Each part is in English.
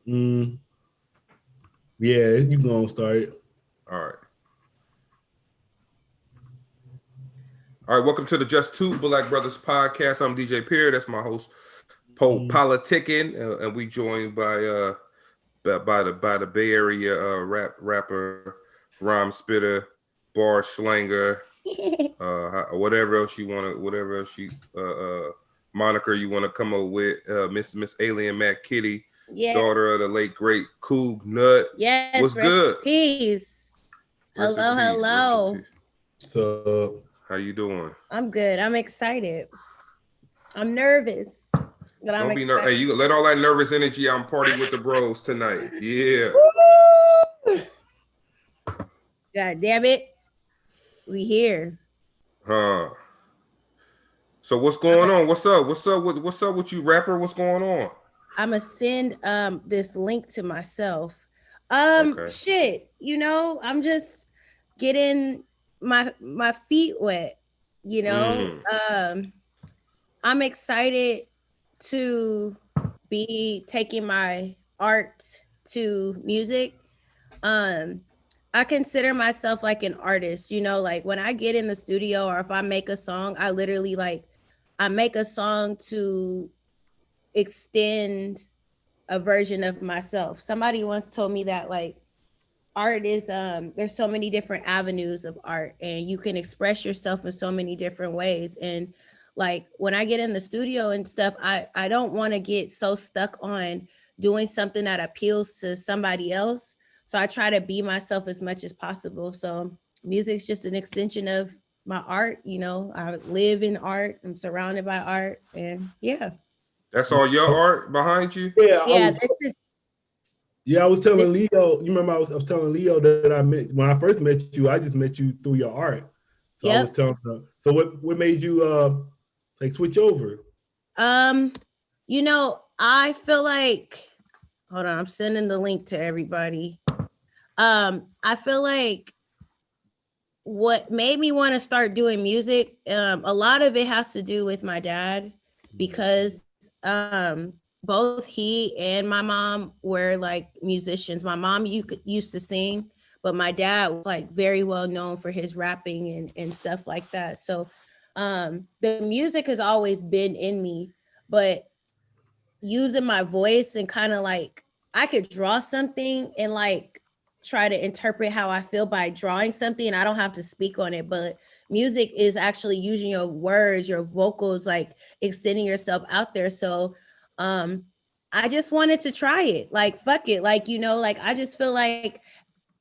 Mm, yeah, you gonna start. All right. All right, welcome to the Just Two Black Brothers podcast. I'm DJ Pierre. That's my host, Poe Mm, Politicking, and we joined by the Bay Area rapper, rhyme spitter, bar slanger, whatever else you want to, whatever else you moniker you want to come up with, Miss Alien Matt Kitty, Yeah. daughter of the late great Coog Nut. Yes. What's Rest good? in peace. Rest in Hello. peace. Rest in Hello. peace. so How you doing? I'm good. I'm excited. I'm nervous, but I'm Don't be nervous. excited. Hey, you let all that nervous energy out and party with the bros tonight. Yeah. Woo! God damn it. We here. Huh. So what's going on? What's up? What's up with you, rapper? What's going on? I'm gonna send this link to myself. Okay. Shit, I'm just getting my feet wet, you know. Mm. Um I'm excited to be taking my art to music. Um I consider myself like an artist, like when I get in the studio or if I make a song, I literally I make a song to extend a version of myself. Somebody once told me that like art is there's so many different avenues of art and you can express yourself in so many different ways. And like when I get in the studio and stuff, I don't want to get so stuck on doing something that appeals to somebody else. So I try to be myself as much as possible. So music's just an extension of my art. I live in art. I'm surrounded by art, and yeah. That's all your art behind you? yeah, Yeah, this is I was this, telling Leo. You remember I was telling Leo that I met when I first met you. I just met you through your art. So I was yep. telling her. So what made you like switch over? Um, I feel like hold on, I'm sending the link to everybody. I feel like what made me want to start doing music, a lot of it has to do with my dad because both he and my mom were like musicians. My mom used to sing, but my dad was like very well known for his rapping and stuff like that. So the music has always been in me, but using my voice and kind of like I could draw something and like try to interpret how I feel by drawing something and I don't have to speak on it. But music is actually using your words, your vocals, like extending yourself out there. So I just wanted to try it. Like fuck it. Like, like I just feel like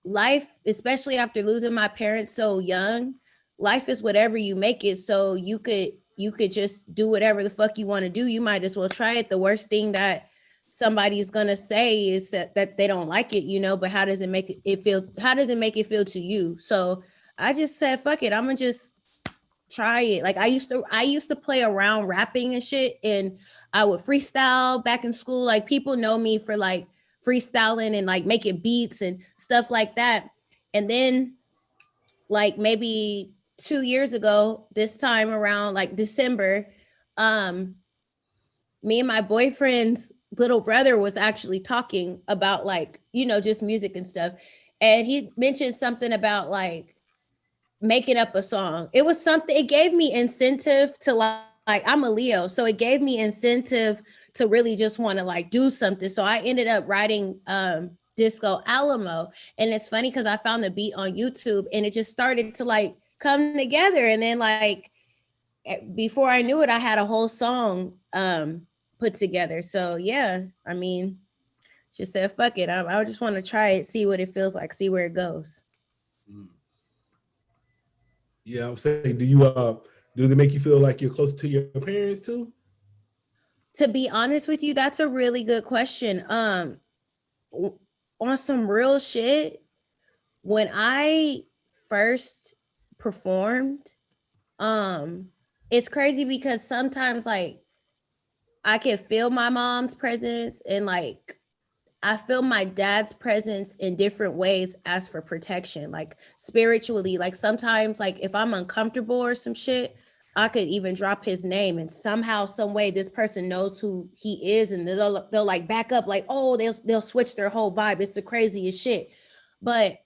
life, especially after losing my parents so young, life is whatever you make it. So you could just do whatever the fuck you want to do. You might as well try it. The worst thing that somebody's gonna say is that they don't like it, but how does it make it feel? How does it make it feel to you? So I just said, fuck it, I'm gonna just try it. Like I used to play around rapping and shit, and I would freestyle back in school. Like people know me for like freestyling and like making beats and stuff like that. And then like maybe 2 years ago, this time around like December, um, me and my boyfriend's little brother was actually talking about like, just music and stuff. And he mentioned something about like making up a song. It was something, it gave me incentive to like I'm a Leo. So it gave me incentive to really just want to like do something. So I ended up writing Disco Alamo. And it's funny because I found the beat on YouTube and it just started to like come together. And then like before I knew it, I had a whole song put together. So yeah, I mean, just said fuck it. I just want to try it, see what it feels like, see where it goes. Yeah, I'm saying, do they make you feel like you're close to your parents too? To be honest with you, that's a really good question. On some real shit, when I first performed, um, it's crazy because sometimes like I can feel my mom's presence and like I feel my dad's presence in different ways as for protection, like spiritually. Like sometimes, like if I'm uncomfortable or some shit, I could even drop his name and somehow, some way, this person knows who he is, and they'll like back up, like, oh, they'll switch their whole vibe. It's the craziest shit. But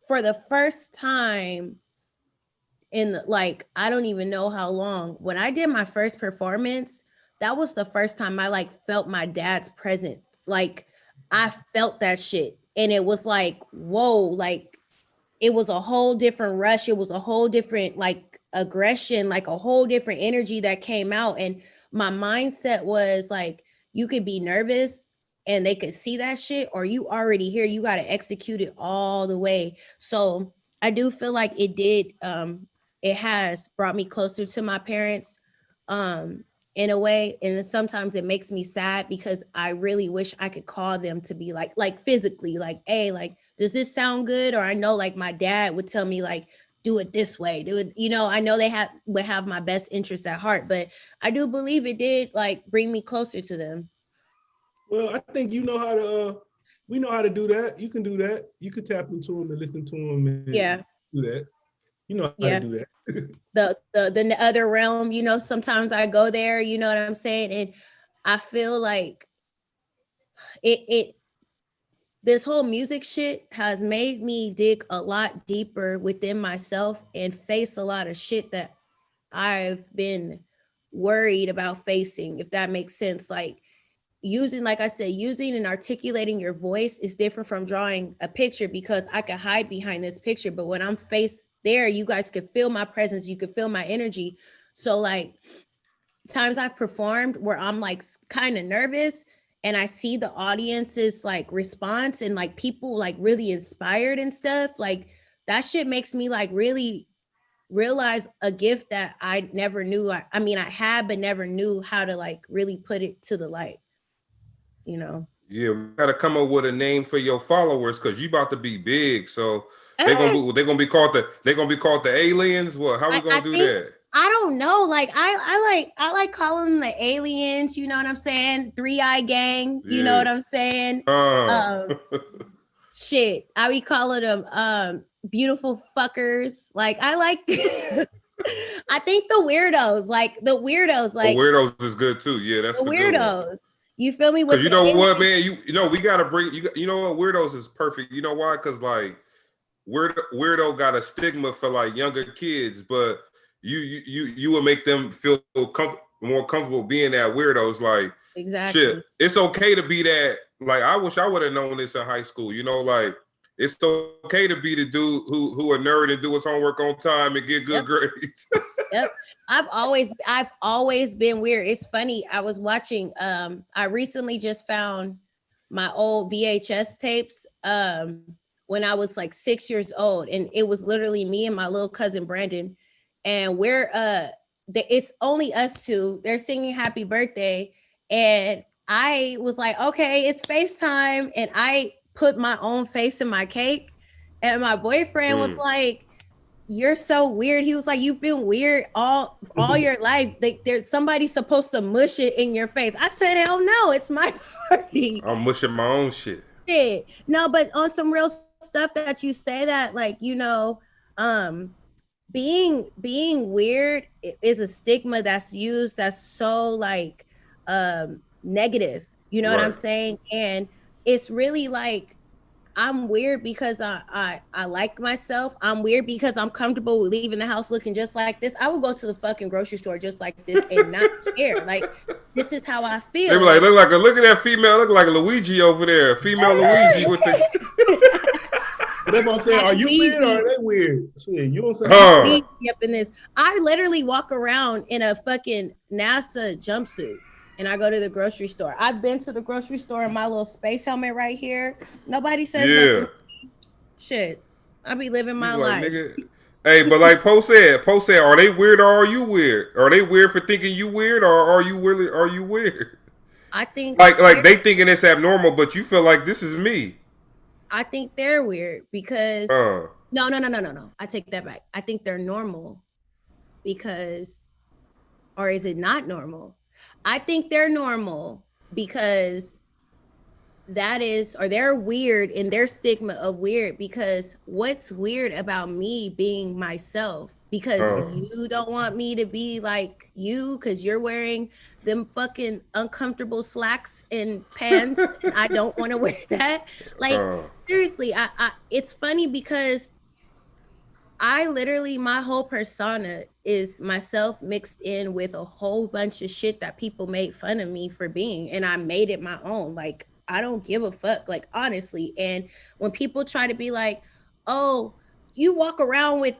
for the first time in like, I don't even know how long, when I did my first performance, that was the first time I like felt my dad's presence. Like I felt that shit. And it was like, whoa, like it was a whole different rush. It was a whole different like aggression, like a whole different energy that came out. And my mindset was like, you could be nervous and they could see that shit, or you already here, you got to execute it all the way. So I do feel like it has brought me closer to my parents in a way. And then sometimes it makes me sad because I really wish I could call them to be like physically, like, hey, like, does this sound good? Or I know like my dad would tell me like, do it this way, do it, I know they would have my best interests at heart, but I do believe it did like bring me closer to them. Well, I think you know how to. We know how to do that. You can do that. You could tap into them and listen to them and Yeah. do that. You know how to do that. the other realm, sometimes I go there, you know what I'm saying? And I feel like it this whole music shit has made me dig a lot deeper within myself and face a lot of shit that I've been worried about facing, if that makes sense. Like using, like I said, using and articulating your voice is different from drawing a picture, because I could hide behind this picture, but when I'm faced there, you guys could feel my presence, you could feel my energy. So like times I've performed where I'm like kind of nervous and I see the audience's like response and like people like really inspired and stuff, like that shit makes me like really realize a gift that I never knew. I mean, I had, but never knew how to like really put it to the light, Yeah, we gotta come up with a name for your followers because you about to be big. So they're gonna be called the aliens. What? How we gonna do that? I don't know. Like I like calling them the aliens. You know what I'm saying? 3-Eye Gang. You know what I'm saying? Shit, I be calling them beautiful fuckers. Like I like. I think the weirdos, like the weirdos is good too. Yeah, that's the weirdos. You feel me? Because you know what, man, we gotta bring you know what, weirdos is perfect. You know why? Because like weirdo got a stigma for like younger kids, but you will make them feel more comfortable being that weirdos. Like exactly, shit, it's okay to be that. Like I wish I would have known this in high school. Like it's okay to be the dude who a nerd and do his homework on time and get good grades. Yep. I've always been weird. It's funny. I was watching, I recently just found my old VHS tapes when I was like 6 years old. And it was literally me and my little cousin Brandon. And it's only us two. They're singing happy birthday. And I was like, okay, it's FaceTime. And I put my own face in my cake. And my boyfriend was like, you're so weird. He was like, you've been weird all your life. Like there's somebody supposed to mush it in your face. I said, hell no, it's my party. I'm mushing my own shit. No, but on some real stuff that you say that, like, being weird is a stigma that's used that's so like negative. You know what I'm saying? And it's really like, I'm weird because I like myself. I'm weird because I'm comfortable with leaving the house looking just like this. I will go to the fucking grocery store just like this and not care. Like, this is how I feel. They be like, look at that female, look like Luigi over there. Female Luigi with the. That's what I'm saying. Are you weird or are they weird? Shit, you don't say. Up in this. I literally walk around in a fucking NASA jumpsuit. And I go to the grocery store. I've been to the grocery store in my little space helmet right here. Nobody says nothing. Shit. I be living my life. Nigga. Hey, but like Poe said, are they weird or are you weird? Are they weird for thinking you weird or are you weird? I think like they thinking it's abnormal, but you feel like this is me. I think they're weird because no. I take that back. I think they're normal because, or is it not normal? I think they're normal because that is, or they're weird in their stigma of weird, because what's weird about me being myself? Because you don't want me to be like you because you're wearing them fucking uncomfortable slacks and pants and I don't want to wear that. Like seriously, I it's funny because I literally, my whole persona is myself mixed in with a whole bunch of shit that people made fun of me for being, and I made it my own. Like, I don't give a fuck, like, honestly. And when people try to be like, oh, you walk around with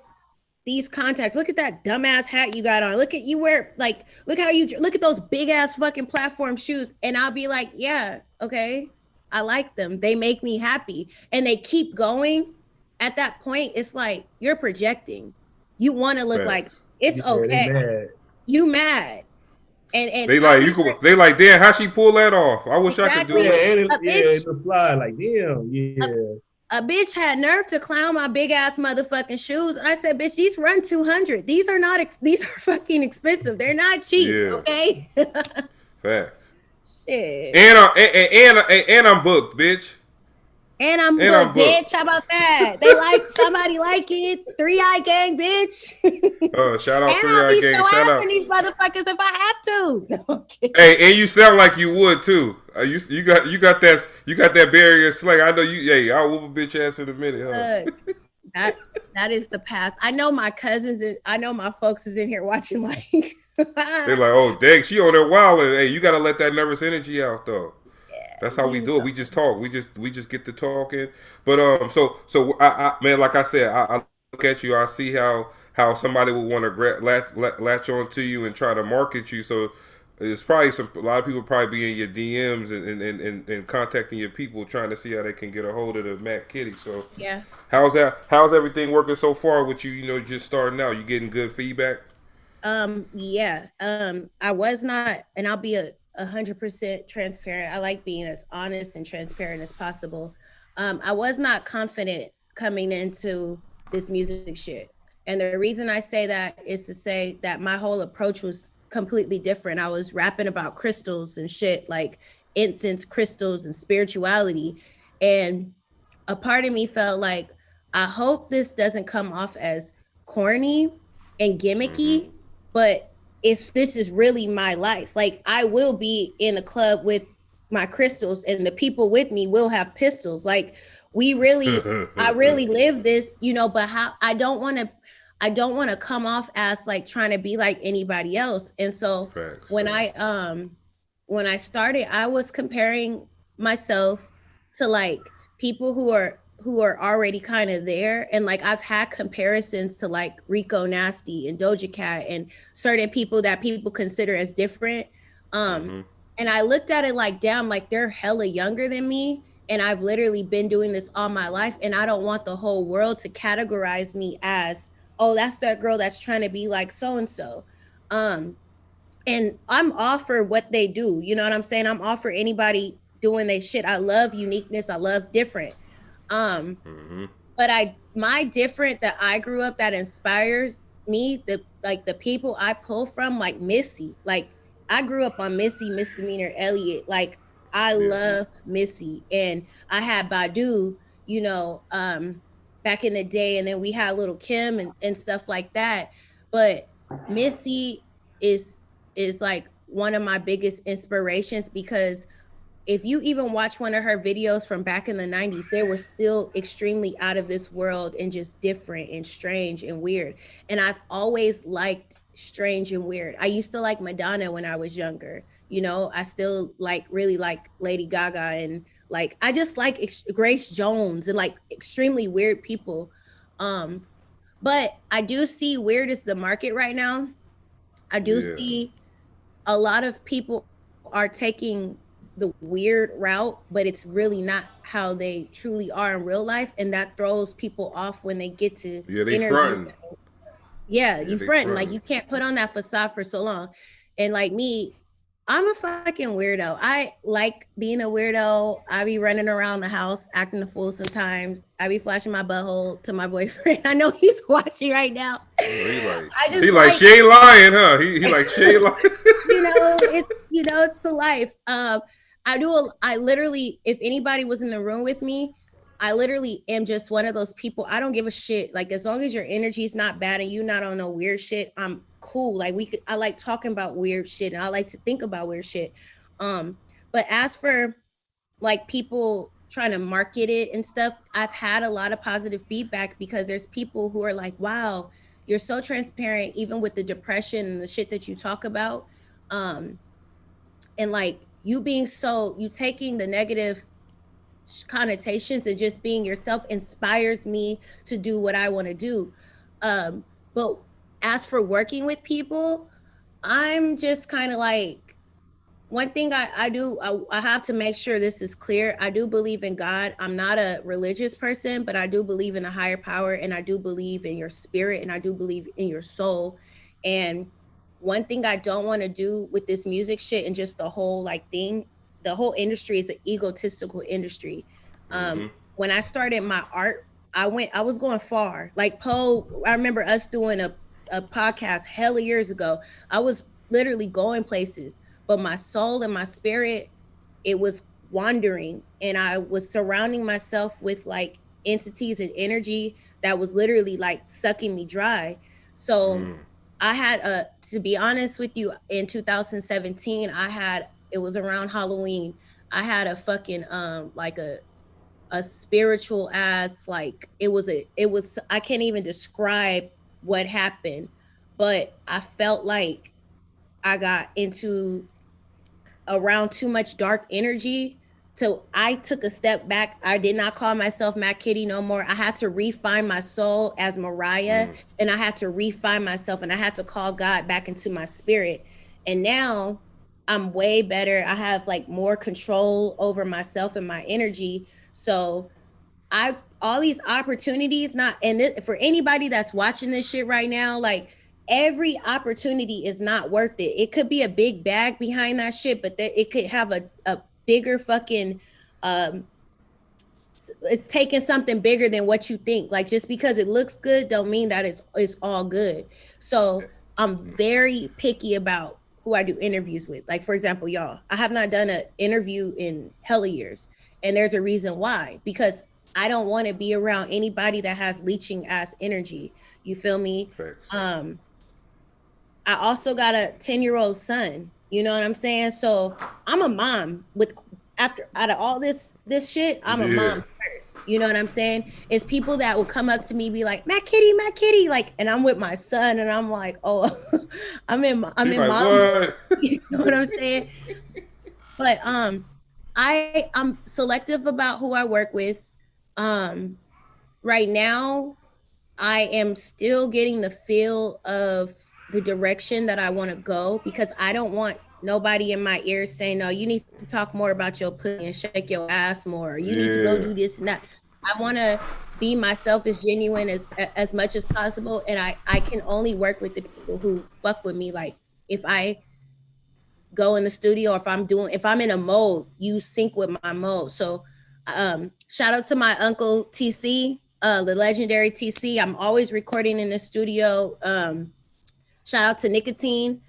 these contacts, look at that dumbass hat you got on, look at you wear, like, look how you look at those big ass fucking platform shoes, and I'll be like, yeah, okay, I like them, they make me happy, and they keep going. At that point, it's like you're projecting. You want to look like it's okay. You mad. And they like you could, they like, damn, how she pull that off? I wish I could do it. It's a fly, like, damn, a bitch had nerve to clown my big ass motherfucking shoes, and I said, bitch, these run 200. These are not these are fucking expensive. They're not cheap. Okay. Facts. Shit. And I'm booked, bitch. And I'm booked, bitch. How about that? They like, somebody like it. 3i Gang, bitch. Shout out 3i Gang. Shout out these motherfuckers if I have to. Okay. Hey, and you sound like you would too. You got that barrier slang. I know you. Hey, I'll whoop a bitch ass in a minute. Huh? That is the past. I know my cousins. I know my folks is in here watching. Like they're like, oh dang, she on there wilding. Hey, you gotta let that nervous energy out though. That's how we do it. We just talk. We just get to talking. But so I man, like I said, I look at you. I see how somebody would want to latch on to you and try to market you. So it's probably a lot of people probably be in your DMs and contacting your people trying to see how they can get a hold of the Mac Kitty. So yeah, how's everything working so far with you? You know, just starting out. You getting good feedback? Yeah. I was not, and I'll be 100% transparent. I like being as honest and transparent as possible. I was not confident coming into this music shit. And the reason I say that is to say that my whole approach was completely different. I was rapping about crystals and shit, like incense crystals and spirituality. And a part of me felt like, I hope this doesn't come off as corny and gimmicky, but this is really my life. Like, I will be in a club with my crystals and the people with me will have pistols. Like, I really live this, you know, but how I don't want to come off as like trying to be like anybody else. And so when I started, I was comparing myself to like people who are already kind of there. And like, I've had comparisons to like Rico Nasty and Doja Cat and certain people that people consider as different. And I looked at it like, damn, like they're hella younger than me. And I've literally been doing this all my life. And I don't want the whole world to categorize me as, oh, that's that girl that's trying to be like so-and-so. And I'm all for what they do. You know what I'm saying? I'm all for anybody doing their shit. I love uniqueness. I love different. But my different that I grew up that inspires me, the people I pull from, like Missy. Like, I grew up on Missy, Misdemeanor Elliott. Like, I love Missy. And I had Badu, you know, back in the day, and then we had Little Kim and stuff like that. But Missy is like one of my biggest inspirations, because if you even watch one of her videos from back in the 90s, they were still extremely out of this world and just different and strange and weird. And I've always liked strange and weird. I used to like Madonna when I was younger. You know, I still really like Lady Gaga, and like, I just like Grace Jones and like extremely weird people. But I do see weird is the market right now. I do see a lot of people are taking the weird route, but it's really not how they truly are in real life, and that throws people off when they get to they fronting. You fronting. Like, you can't put on that facade for so long. And like me, I'm a fucking weirdo. I like being a weirdo. I be running around the house acting a fool sometimes. I be flashing my butthole to my boyfriend. I know he's watching right now. He like she ain't lying, huh? He like she ain't lying. It's the life. I literally, if anybody was in the room with me, I literally am just one of those people. I don't give a shit. Like, as long as your energy is not bad and you not on no weird shit, I'm cool. Like, I like talking about weird shit and I like to think about weird shit. But as for like people trying to market it and stuff, I've had a lot of positive feedback because there's people who are like, wow, you're so transparent, even with the depression and the shit that you talk about. And like you taking the negative connotations and just being yourself inspires me to do what I want to do. But as for working with people, I'm just kind of like, one thing I have to make sure this is clear. I do believe in God. I'm not a religious person, but I do believe in a higher power, and I do believe in your spirit, and I do believe in your soul. And one thing I don't want to do with this music shit and just the whole like thing, the whole industry is an egotistical industry. When I started my art, I was going far. Like Poe, I remember us doing a podcast hella years ago. I was literally going places, but my soul and my spirit, it was wandering, and I was surrounding myself with like entities and energy that was literally like sucking me dry. So I had to be honest with you, in 2017, it was around Halloween. I had a fucking like a spiritual ass, like it was I can't even describe what happened, but I felt like I got into around too much dark energy. So I took a step back. I did not call myself Matt Kitty no more. I had to refine my soul as Mariah, and I had to refine myself, and I had to call God back into my spirit. And now I'm way better. I have like more control over myself and my energy. So all these opportunities, for anybody that's watching this shit right now, like every opportunity is not worth it. It could be a big bag behind that shit, but it could have a bigger fucking it's taking something bigger than what you think. Like, just because it looks good don't mean that it's all good. So I'm very picky about who I do interviews with. Like, for example, y'all, I have not done an interview in hella years, and there's a reason why. Because I don't want to be around anybody that has leeching ass energy. You feel me? Thanks. I also got a 10-year-old son. You know what I'm saying? So I'm a mom out of all this shit, I'm a mom first. You know what I'm saying? It's people that will come up to me, be like, Matt Kitty, like, and I'm with my son, and I'm like, oh, I'm in mom. You know what I'm saying? But I'm selective about who I work with. Right now, I am still getting the feel of the direction that I want to go, because I don't want nobody in my ear saying, no, you need to talk more about your pussy and shake your ass more. You need to go do this and that. I want to be myself, as genuine as much as possible. And I can only work with the people who fuck with me. Like, if I go in the studio, or if I'm in a mode, you sync with my mode. So shout out to my uncle TC, the legendary TC. I'm always recording in the studio. Shout out to Nicotine.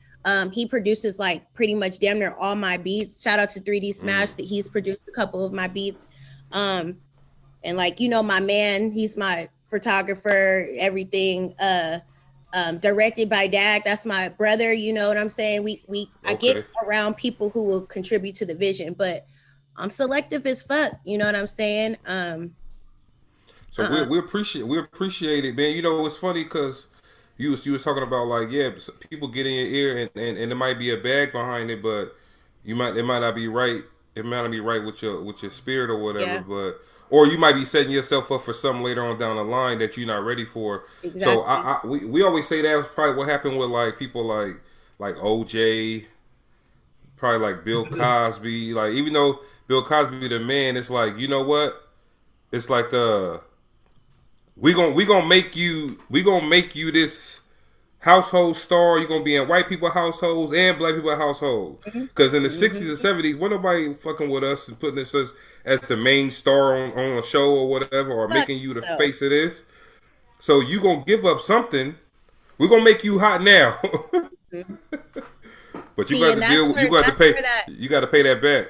He produces like pretty much damn near all my beats. Shout out to 3D Smash, that he's produced a couple of my beats. And like, you know, my man, he's my photographer, everything. Directed by Dag, that's my brother. You know what I'm saying? I get around people who will contribute to the vision, but I'm selective as fuck. You know what I'm saying? So we appreciate it, man. You know, it's funny because you was talking about, like, people get in your ear, and it might be a bag behind it, but it might not be right. It might not be right with your spirit or whatever, or you might be setting yourself up for something later on down the line that you're not ready for. Exactly. So we always say that's probably what happened with like people like OJ, probably like Bill Cosby. Like, even though Bill Cosby the man, it's like, you know what? It's like we gonna make you this household star. You're gonna be in white people households and black people households. Because in the 60s and 70s, wasn't nobody fucking with us and putting us as the main star on a show or whatever, or making you the face of this. So you gonna give up something. We're gonna make you hot now. But you got to pay that back.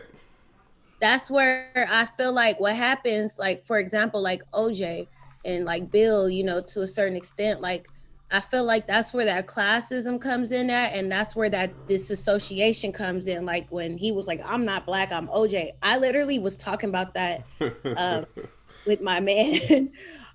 that's where I feel like what happens, like for example, like OJ and like Bill, you know, to a certain extent, like I feel like that's where that classism comes in at, and that's where that disassociation comes in. Like when he was like, "I'm not black, I'm OJ." I literally was talking about that with my man.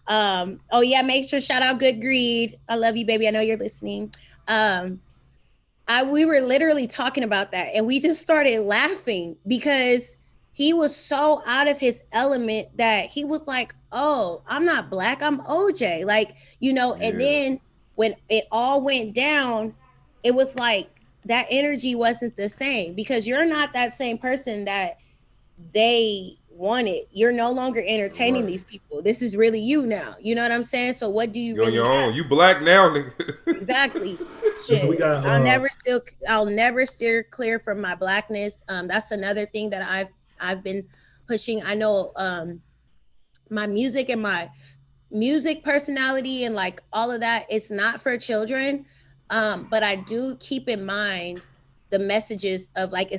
Oh yeah, make sure shout out Good Greed. I love you, baby. I know you're listening. We were literally talking about that, and we just started laughing because he was so out of his element that he was like, "Oh, I'm not black, I'm OJ." Like, you know, and then when it all went down, it was like that energy wasn't the same because you're not that same person that they wanted. You're no longer entertaining these people. This is really you now. You know what I'm saying? So what do you You're really on your have? own. You black now, nigga. Exactly. Shit. We got, I'll never steer clear from my blackness. That's another thing that I've been pushing. I know my music and my music personality and like all of that, it's not for children. But I do keep in mind the messages of like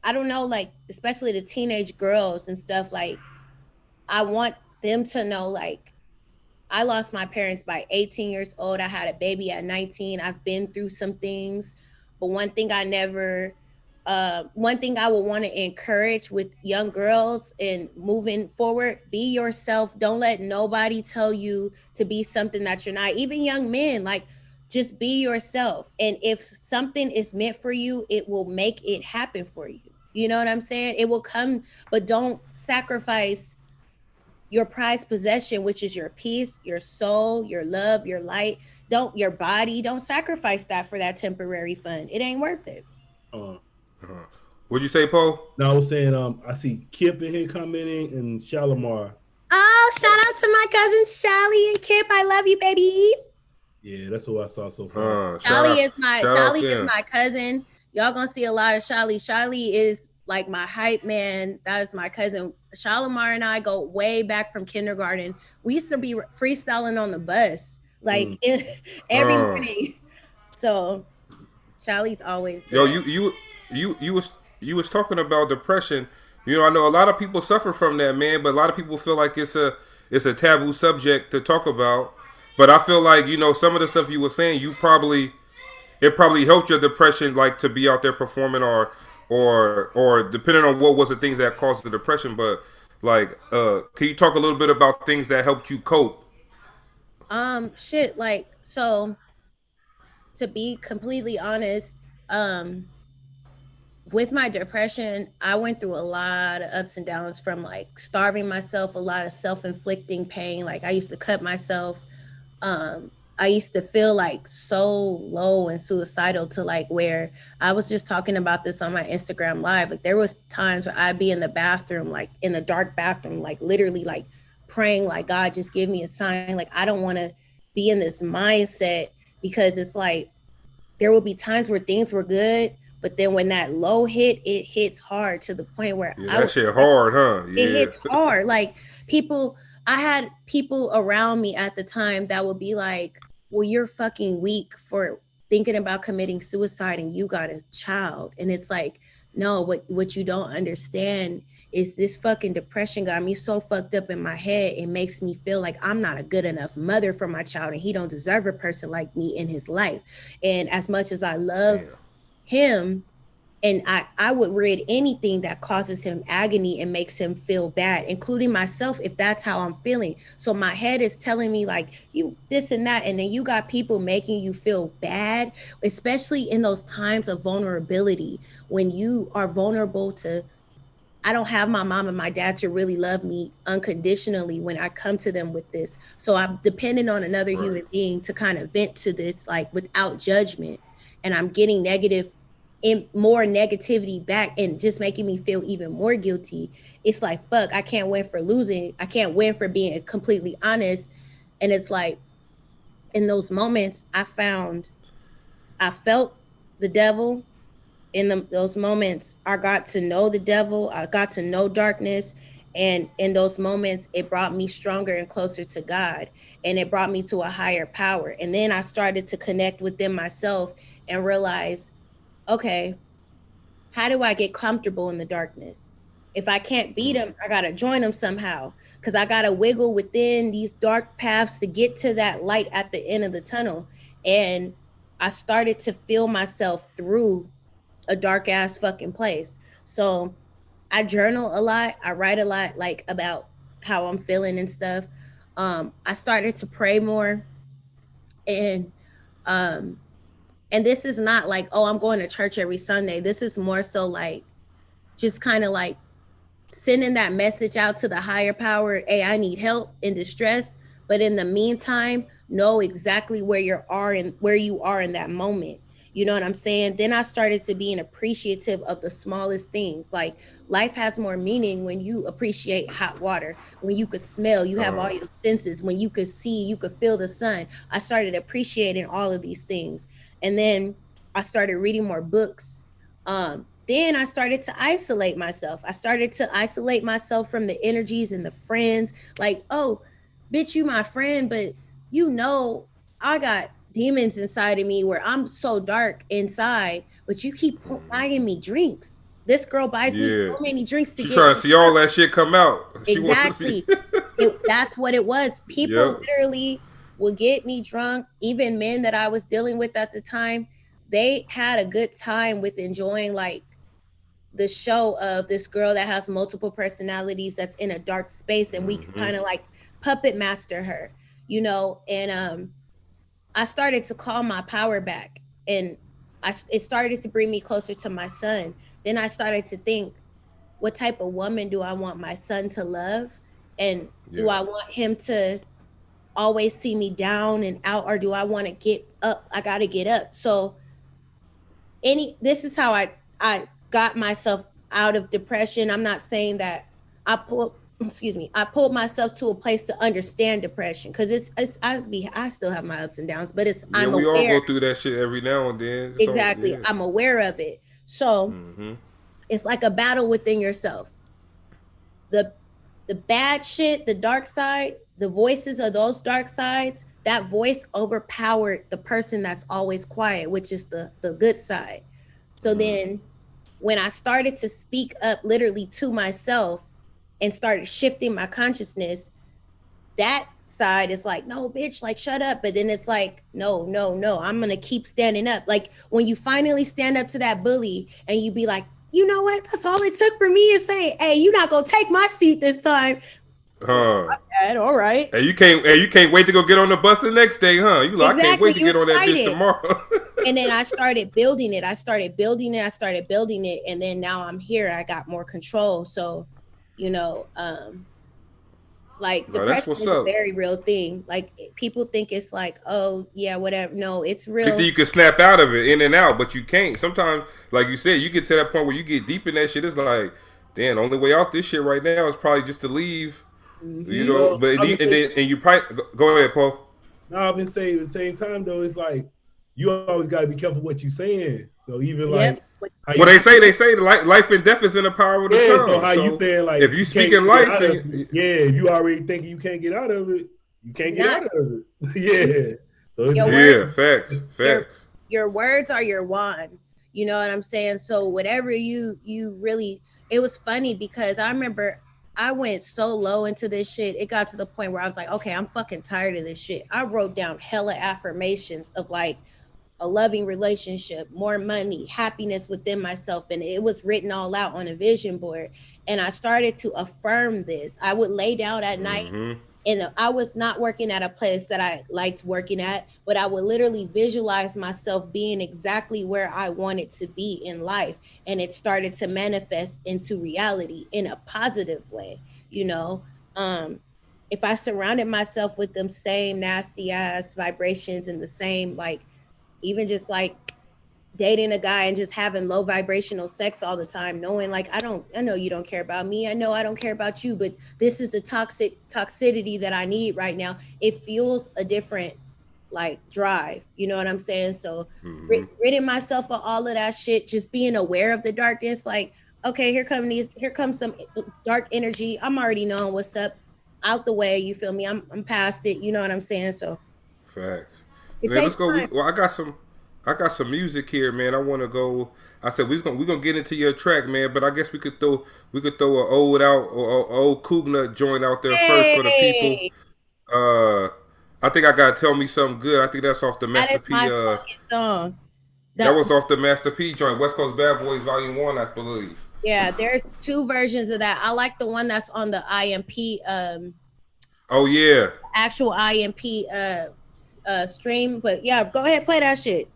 I don't know, like especially the teenage girls and stuff, like I want them to know like I lost my parents by 18 years old. I had a baby at 19. I've been through some things, but one thing I would want to encourage with young girls and moving forward, be yourself. Don't let nobody tell you to be something that you're not. Even young men, like just be yourself. And if something is meant for you, it will make it happen for you. You know what I'm saying? It will come, but don't sacrifice your prized possession, which is your peace, your soul, your love, your light. Your body, don't sacrifice that for that temporary fun. It ain't worth it. What'd you say, Poe? No, I was saying, I see Kip in here commenting and Shalimar. Oh, shout out to my cousins Shelly and Kip. I love you, baby. Yeah, that's what I saw so far. Shelly is my cousin. Y'all gonna see a lot of Shelly. Shelly is like my hype man. That is my cousin. Shalimar and I go way back from kindergarten. We used to be freestyling on the bus, like every morning. So Shelly's always there. Yo, you was talking about depression. You know, I know a lot of people suffer from that, man, but a lot of people feel like it's a taboo subject to talk about. But I feel like, you know, some of the stuff you were saying, it probably helped your depression, like to be out there performing or depending on what was the things that caused the depression. But like, can you talk a little bit about things that helped you cope? Like, so to be completely honest, with my depression, I went through a lot of ups and downs, from like starving myself, a lot of self-inflicting pain. Like I used to cut myself. I used to feel like so low and suicidal to like where I was just talking about this on my Instagram live. Like there was times where I'd be in the bathroom, like in the dark bathroom, like literally like praying, like, God, just give me a sign. Like, I don't want to be in this mindset, because it's like, there will be times where things were good, but then when that low hit, it hits hard to the point where that shit hard, huh? Yeah. It hits hard. Like I had people around me at the time that would be like, well, you're fucking weak for thinking about committing suicide and you got a child. And it's like, no, what you don't understand is this fucking depression got me so fucked up in my head. It makes me feel like I'm not a good enough mother for my child, and he don't deserve a person like me in his life. And as much as I love him, and I would read anything that causes him agony and makes him feel bad, including myself, if that's how I'm feeling. So my head is telling me like, you this and that, and then you got people making you feel bad, especially in those times of vulnerability, when you are vulnerable to, I don't have my mom and my dad to really love me unconditionally when I come to them with this. So I'm dependent on another human being to kind of vent to this, like without judgment. And I'm getting more negativity back, and just making me feel even more guilty. It's like, fuck, I can't win for losing. I can't win for being completely honest. And it's like, in those moments, I felt the devil. In those moments, I got to know the devil. I got to know darkness. And in those moments, it brought me stronger and closer to God. And it brought me to a higher power. And then I started to connect within myself and realize, okay, how do I get comfortable in the darkness? If I can't beat them, I gotta join them somehow, because I gotta wiggle within these dark paths to get to that light at the end of the tunnel. And I started to feel myself through a dark ass fucking place. So I journal a lot. I write a lot, like about how I'm feeling and stuff. I started to pray more, and um, and this is not like, oh, I'm going to church every Sunday. This is more so like just kind of like sending that message out to the higher power. Hey, I need help in distress, but in the meantime, know exactly where you are in that moment. You know what I'm saying? Then I started to being appreciative of the smallest things. Like life has more meaning when you appreciate hot water, when you could smell, you have all your senses, when you could see, you could feel the sun. I started appreciating all of these things. And then I started reading more books. Then I started to isolate myself. I started to isolate myself from the energies and the friends. Like, oh, bitch, you my friend, but you know, I got demons inside of me where I'm so dark inside, but you keep buying me drinks. This girl buys me so many drinks to she get trying to see all that shit come out. She exactly. That's what it was. People literally would get me drunk. Even men that I was dealing with at the time, they had a good time with enjoying like the show of this girl that has multiple personalities that's in a dark space, and we kind of like puppet master her, you know. And I started to call my power back, and it started to bring me closer to my son. Then I started to think, what type of woman do I want my son to love? And do I want him to always see me down and out, or do I want to get up? I got to get up. So this is how I got myself out of depression. I'm not saying that I pulled myself to a place to understand depression, because I still have my ups and downs, but I'm we aware. all go through that shit every now and then. Exactly. I'm aware of it. So it's like a battle within yourself. The bad shit, the dark side, the voices of those dark sides, that voice overpowered the person that's always quiet, which is the good side. So then when I started to speak up literally to myself and started shifting my consciousness, that side is like, no, bitch, like, shut up. But then it's like, no, I'm going to keep standing up. Like when you finally stand up to that bully and you be like, you know what? That's all it took for me is saying, hey, you're not going to take my seat this time. All right. And you can't wait to go get on the bus the next day, huh? You like, exactly. I can't wait to get on that bitch tomorrow. And then I started building it. I started building it. And then now I'm here. I got more control. So, you know, like depression is a very real thing. Like people think it's like, oh yeah, whatever. No, it's real. You can snap out of it in and out, but you can't. Sometimes, like you said, you get to that point where you get deep in that shit. It's like, damn, the only way out this shit right now is probably just to leave. You know, but and you probably go ahead, Paul. No, I've been saying at the same time though, it's like you always got to be careful what you're saying. So even like, well, they say life and death is in the power of the tongue. So how you saying like, if you speak in life, if you already thinking you can't get out of it, you can't get out of it. So facts. Your words are your wand. You know what I'm saying? So whatever you really, it was funny because I remember I went so low into this shit. It got to the point where I was like, okay, I'm fucking tired of this shit. I wrote down hella affirmations of like a loving relationship, more money, happiness within myself. And it was written all out on a vision board. And I started to affirm this. I would lay down at night, and I was not working at a place that I liked working at, but I would literally visualize myself being exactly where I wanted to be in life. And it started to manifest into reality in a positive way. You know, if I surrounded myself with them same nasty ass vibrations and the same, like, even just like dating a guy and just having low vibrational sex all the time, knowing like, I know you don't care about me. I know I don't care about you, but this is the toxicity that I need right now. It fuels a different like drive. You know what I'm saying? So ridding myself of all of that shit, just being aware of the darkness. Like, okay, here comes some dark energy. I'm already knowing what's up, out the way. You feel me? I'm past it. You know what I'm saying? So facts. Let's go. Well, I got some. I got some music here, man. I want to go. I said we gonna get into your track, man. But I guess we could throw an old out or old Cougna joint out there first for the people. Hey, I think I gotta tell me something good. I think that's off the that Master is P. my fucking song. That was off the Master P joint, West Coast Bad Boys Volume 1, I believe. Yeah, there's two versions of that. I like the one that's on the IMP, Oh yeah, actual IMP stream. But yeah, go ahead, play that shit.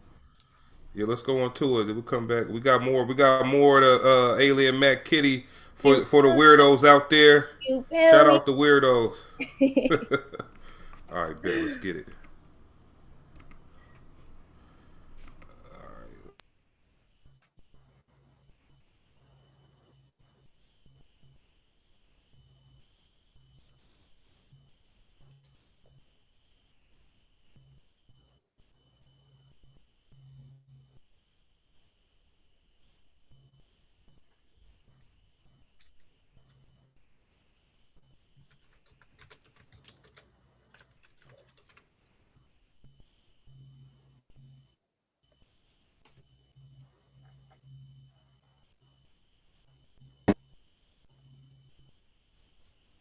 yeah. Let's go on to it. Then we come back. We got more. We got more of the Alien Mac Kitty for the weirdos out there. You feel Shout me? out the weirdos. All right, bet. Let's get it.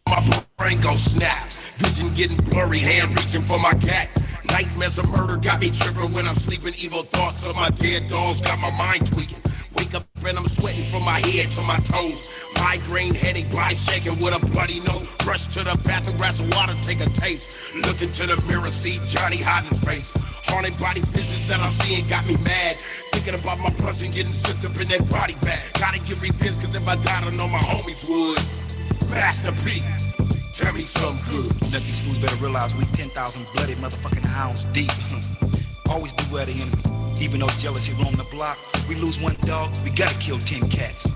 My brain gon' snap. Vision getting blurry, hand reaching for my cat. Nightmares of murder got me tripping when I'm sleeping. Evil thoughts of my dead dogs got my mind tweaking. Wake up and I'm sweating from my head to my toes. Migraine, headache, body shaking with a bloody nose. Rush to the bathroom, grab some water, take a taste. Look into the mirror, see Johnny hiding face. Haunted body visions that I'm seeing got me mad. Thinking about my person getting slipped up in that body bag. Gotta get revenge, cause if I died, I know my homies would. Master P, tell me something good. Let these fools better realize we 10,000 bloody motherfucking hounds deep. Always beware the enemy. Even though jealousy roam the block, we lose one dog, we gotta kill 10 cats.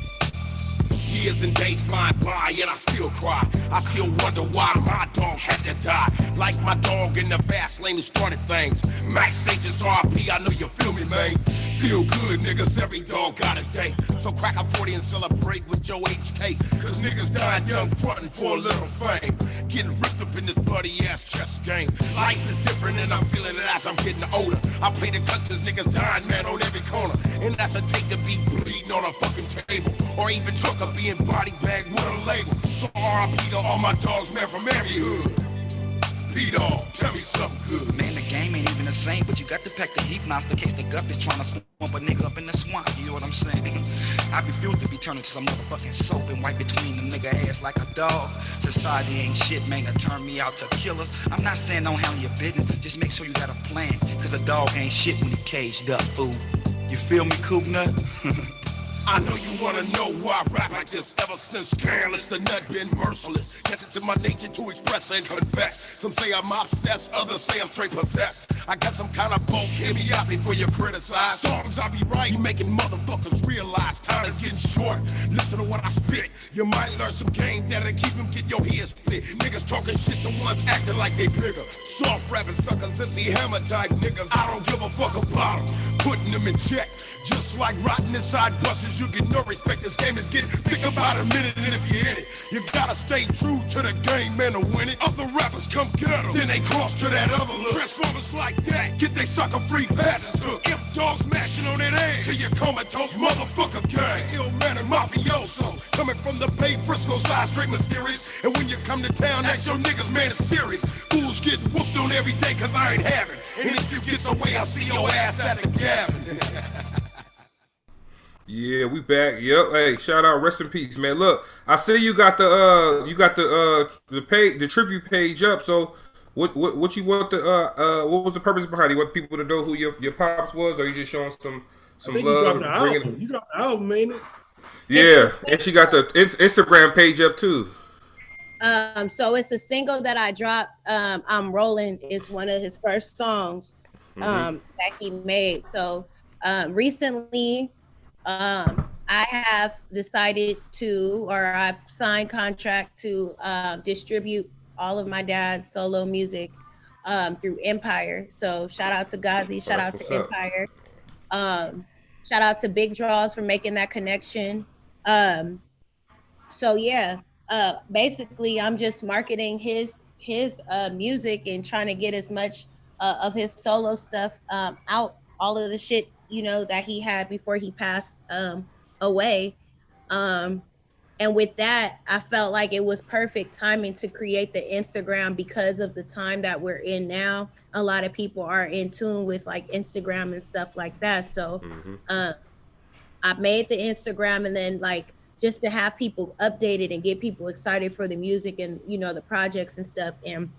Years and days flying by and I still cry. I still wonder why my dog had to die. Like my dog in the fast lane who started things. Max Sages RP, I know you feel me, man. Feel good, niggas, every dog got a day. So crack a 40 and celebrate with your HK. Cause niggas dying young, frontin' for a little fame. Getting ripped up in this bloody ass chess game. Life is different and I'm feeling it as I'm getting older. I play the cuts cause niggas dying, man, on every corner. And that's a take to be bleeding on a fucking table. Or even took a being body bag with a label. So RIP to all my dogs, man, from every hood. P-Dog, tell me something good. Man, the game ain't even the same, but you got to pack the heat monster case the gup is trying to swamp a nigga up in the swamp, you know what I'm saying? I refuse to be turned into some motherfucking soap and wipe between the nigga ass like a dog. Society ain't shit, man, to turn me out to killers. I'm not saying don't handle your business, just make sure you got a plan. Cause a dog ain't shit when he caged up, fool. You feel me, Cougna? I know you wanna know why I rap like this. Ever since scandalous, the nut been merciless. Guess it's in my nature to express and confess. Some say I'm obsessed, others say I'm straight possessed. I got some kind of bulk, hear me out before you criticize. Songs I be writing, making motherfuckers realize time is getting short. Listen to what I spit. You might learn some game that'll keep them get your head split. Niggas talking shit, the ones acting like they bigger. Soft rapping suckers, MC Hammer type niggas. I don't give a fuck about them. Putting them in check. Just like rotten inside buses, you get no respect. This game is getting thick about a minute, and if you're in it, you gotta stay true to the game, man, to win it. Other rappers come get them, then they cross to that other look. Transformers like that, get they sucker free passes hook. Imp dogs mashing on that ass till you comatose, motherfucker gang. Ill man and mafioso, coming from the Bay Frisco side, straight mysterious. And when you come to town, that's your niggas, man, it's serious. Fools get whooped on every day, cause I ain't having. And if you get away, I'll see your ass at the cabin. Yeah, we back. Yep. Hey, shout out, rest in peace, man. Look, I see you got the page, the tribute page up. So, what you want what was the purpose behind it? You want people to know who your pops was, or you just showing some love? You dropped the album, ain't it? Yeah, and she got the Instagram page up too. So it's a single that I dropped. I'm Rolling is one of his first songs that he made. So recently. I have decided to, or I've signed contract to distribute all of my dad's solo music through Empire. So shout out to Gazi, shout out to Empire. Shout out to Big Draws for making that connection. So yeah, basically I'm just marketing his music and trying to get as much of his solo stuff out all of the shit, you know, that he had before he passed away. And with that, I felt like it was perfect timing to create the Instagram because of the time that we're in now. A lot of people are in tune with like Instagram and stuff like that. So I made the Instagram, and then like just to have people updated and get people excited for the music and, you know, the projects and stuff. And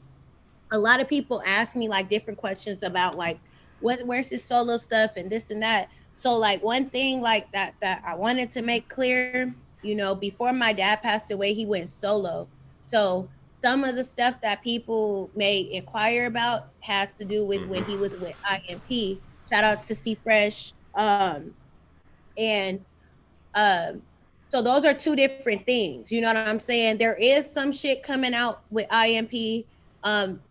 a lot of people ask me like different questions about like where's his solo stuff and this and that. So like one thing like that I wanted to make clear, you know, before my dad passed away, he went solo. So some of the stuff that people may inquire about has to do with when he was with IMP. Shout out to C Fresh. And so those are two different things, you know what I'm saying? There is some shit coming out with IMP,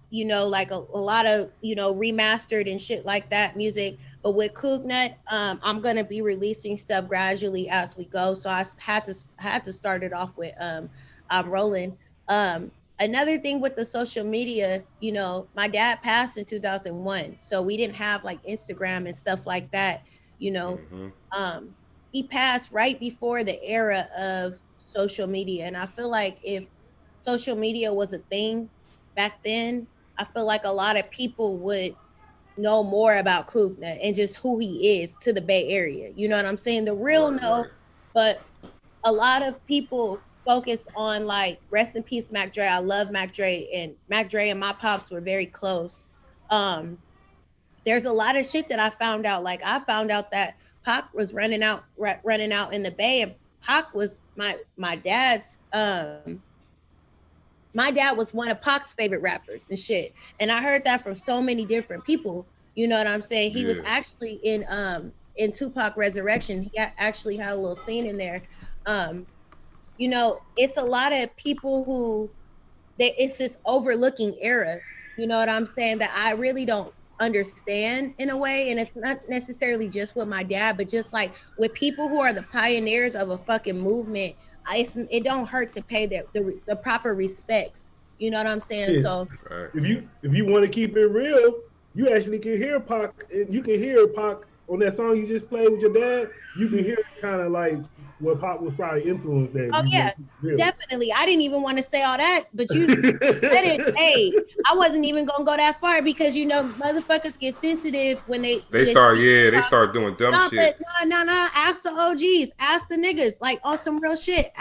you know, like a lot of, you know, remastered and shit like that music. But with Cougnut, I'm gonna be releasing stuff gradually as we go. So I had to start it off with I'm rolling. Another thing with the social media, you know, my dad passed in 2001, so we didn't have like Instagram and stuff like that, you know. He passed right before the era of social media, and I feel like if social media was a thing back then, I feel like a lot of people would know more about Cougnut and just who he is to the Bay Area. You know what I'm saying? The real Right. But a lot of people focus on like rest in peace Mac Dre. I love Mac Dre, and Mac Dre and my pops were very close. There's a lot of shit that I found out. Like I found out that Pac was running out in the Bay, and Pac was my dad's my dad was one of Pac's favorite rappers and shit. And I heard that from so many different people. You know what I'm saying? He was actually in Tupac Resurrection. He actually had a little scene in there. You know, it's a lot of people who it's this overlooking era. You know what I'm saying? That I really don't understand in a way. And it's not necessarily just with my dad, but just like with people who are the pioneers of a fucking movement. It don't hurt to pay the proper respects. You know what I'm saying? Yeah. So if you want to keep it real, you actually can hear Pac. You can hear Pac on that song you just played with your dad. You can hear kind of like what Pac was probably influenced that. Oh yeah, definitely. I didn't even want to say all that, but you said it. Hey, I wasn't even gonna go that far because you know motherfuckers get sensitive when they start doing dumb shit. No. Ask the OGs, ask the niggas, like on some real shit.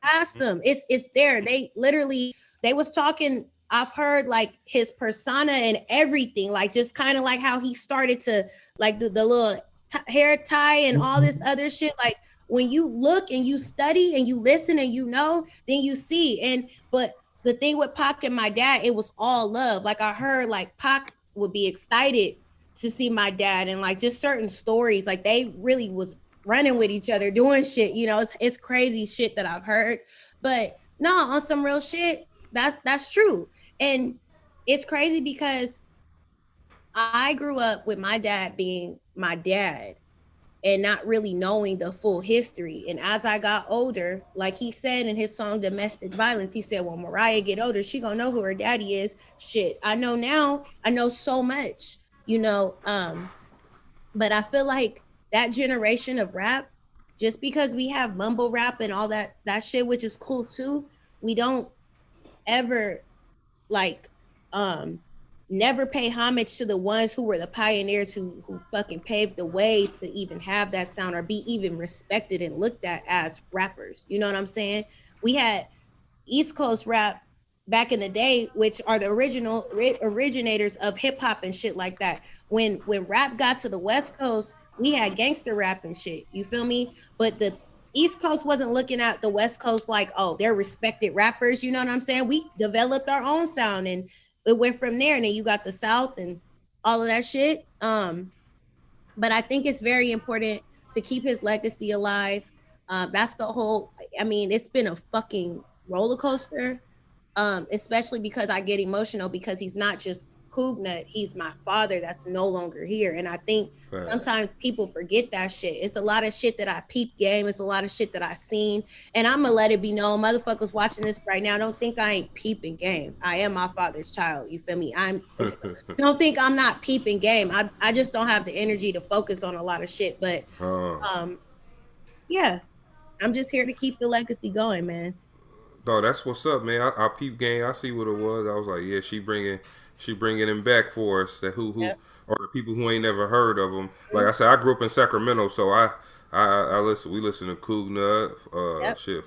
Ask them. It's there. They literally was talking. I've heard like his persona and everything, like just kind of like how he started to like the little hair tie and all this other shit, like. When you look and you study and you listen and you know, then you see. But the thing with Pac and my dad, it was all love. Like I heard like Pac would be excited to see my dad and like just certain stories. Like they really was running with each other, doing shit. You know, it's crazy shit that I've heard. But no, on some real shit, that's true. And it's crazy because I grew up with my dad being my dad and not really knowing the full history. And as I got older, like he said in his song Domestic Violence, he said, when Mariah get older, she gonna know who her daddy is. Shit, I know now, I know so much, you know. But I feel like that generation of rap, just because we have mumble rap and all that shit, which is cool too, we don't ever like never pay homage to the ones who were the pioneers who fucking paved the way to even have that sound or be even respected and looked at as rappers. You know what I'm saying? We had East Coast rap back in the day, which are the originators of hip hop and shit like that. When rap got to the West Coast, we had gangster rap and shit. You feel me? But the East Coast wasn't looking at the West Coast like, oh, they're respected rappers. You know what I'm saying? We developed our own sound and it went from there. And then you got the South and all of that shit. But I think it's very important to keep his legacy alive. That's the whole, I mean, it's been a fucking roller coaster, especially because I get emotional because he's not just Coog Nut, he's my father that's no longer here. And I think sometimes people forget that shit. It's a lot of shit that I peep game. It's a lot of shit that I seen. And I'm gonna let it be known, motherfuckers watching this right now, don't think I ain't peeping game. I am my father's child. You feel me? Don't think I'm not peeping game. I just don't have the energy to focus on a lot of shit. But yeah, I'm just here to keep the legacy going, man. No, that's what's up, man. I peep game. I see what it was. I was like, yeah, she bringing him back for us. That who Yep. or the people who ain't never heard of him. Like I said, I grew up in Sacramento, so I listen. We listen to Coog Nut, shit,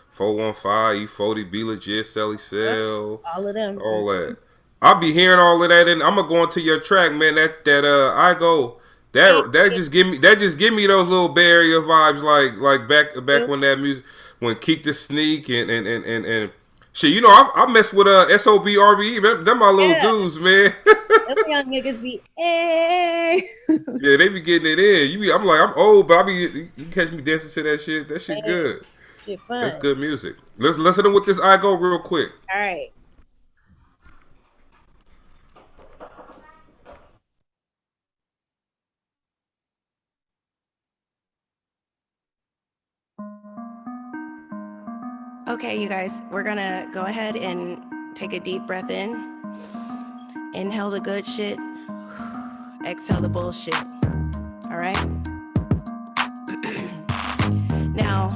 415, E40, Be Legit, Sally Cell, All of them, all that. I'll be hearing all of that, and I'm gonna go into your track, man. I go. That just give me those little Bay Area vibes, like back when that music, when Keek the Sneak and shit. You know, I mess with SOB RBE. Them my little dudes, man. Them young niggas be Yeah, they be getting it in. I'm like, I'm old, but you catch me dancing to that shit. That shit good. Shit fun. That's good music. Let's listen to what this I go real quick. All right. Okay, you guys, we're gonna go ahead and take a deep breath in. Inhale the good shit. Exhale the bullshit. All right? Now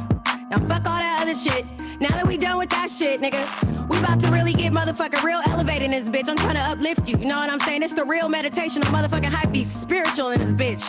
fuck all that other shit. Now that we done with that shit, nigga, we about to really get motherfucking real elevated in this bitch. I'm trying to uplift you, you know what I'm saying? It's the real meditation on motherfucking hype beast, spiritual in this bitch.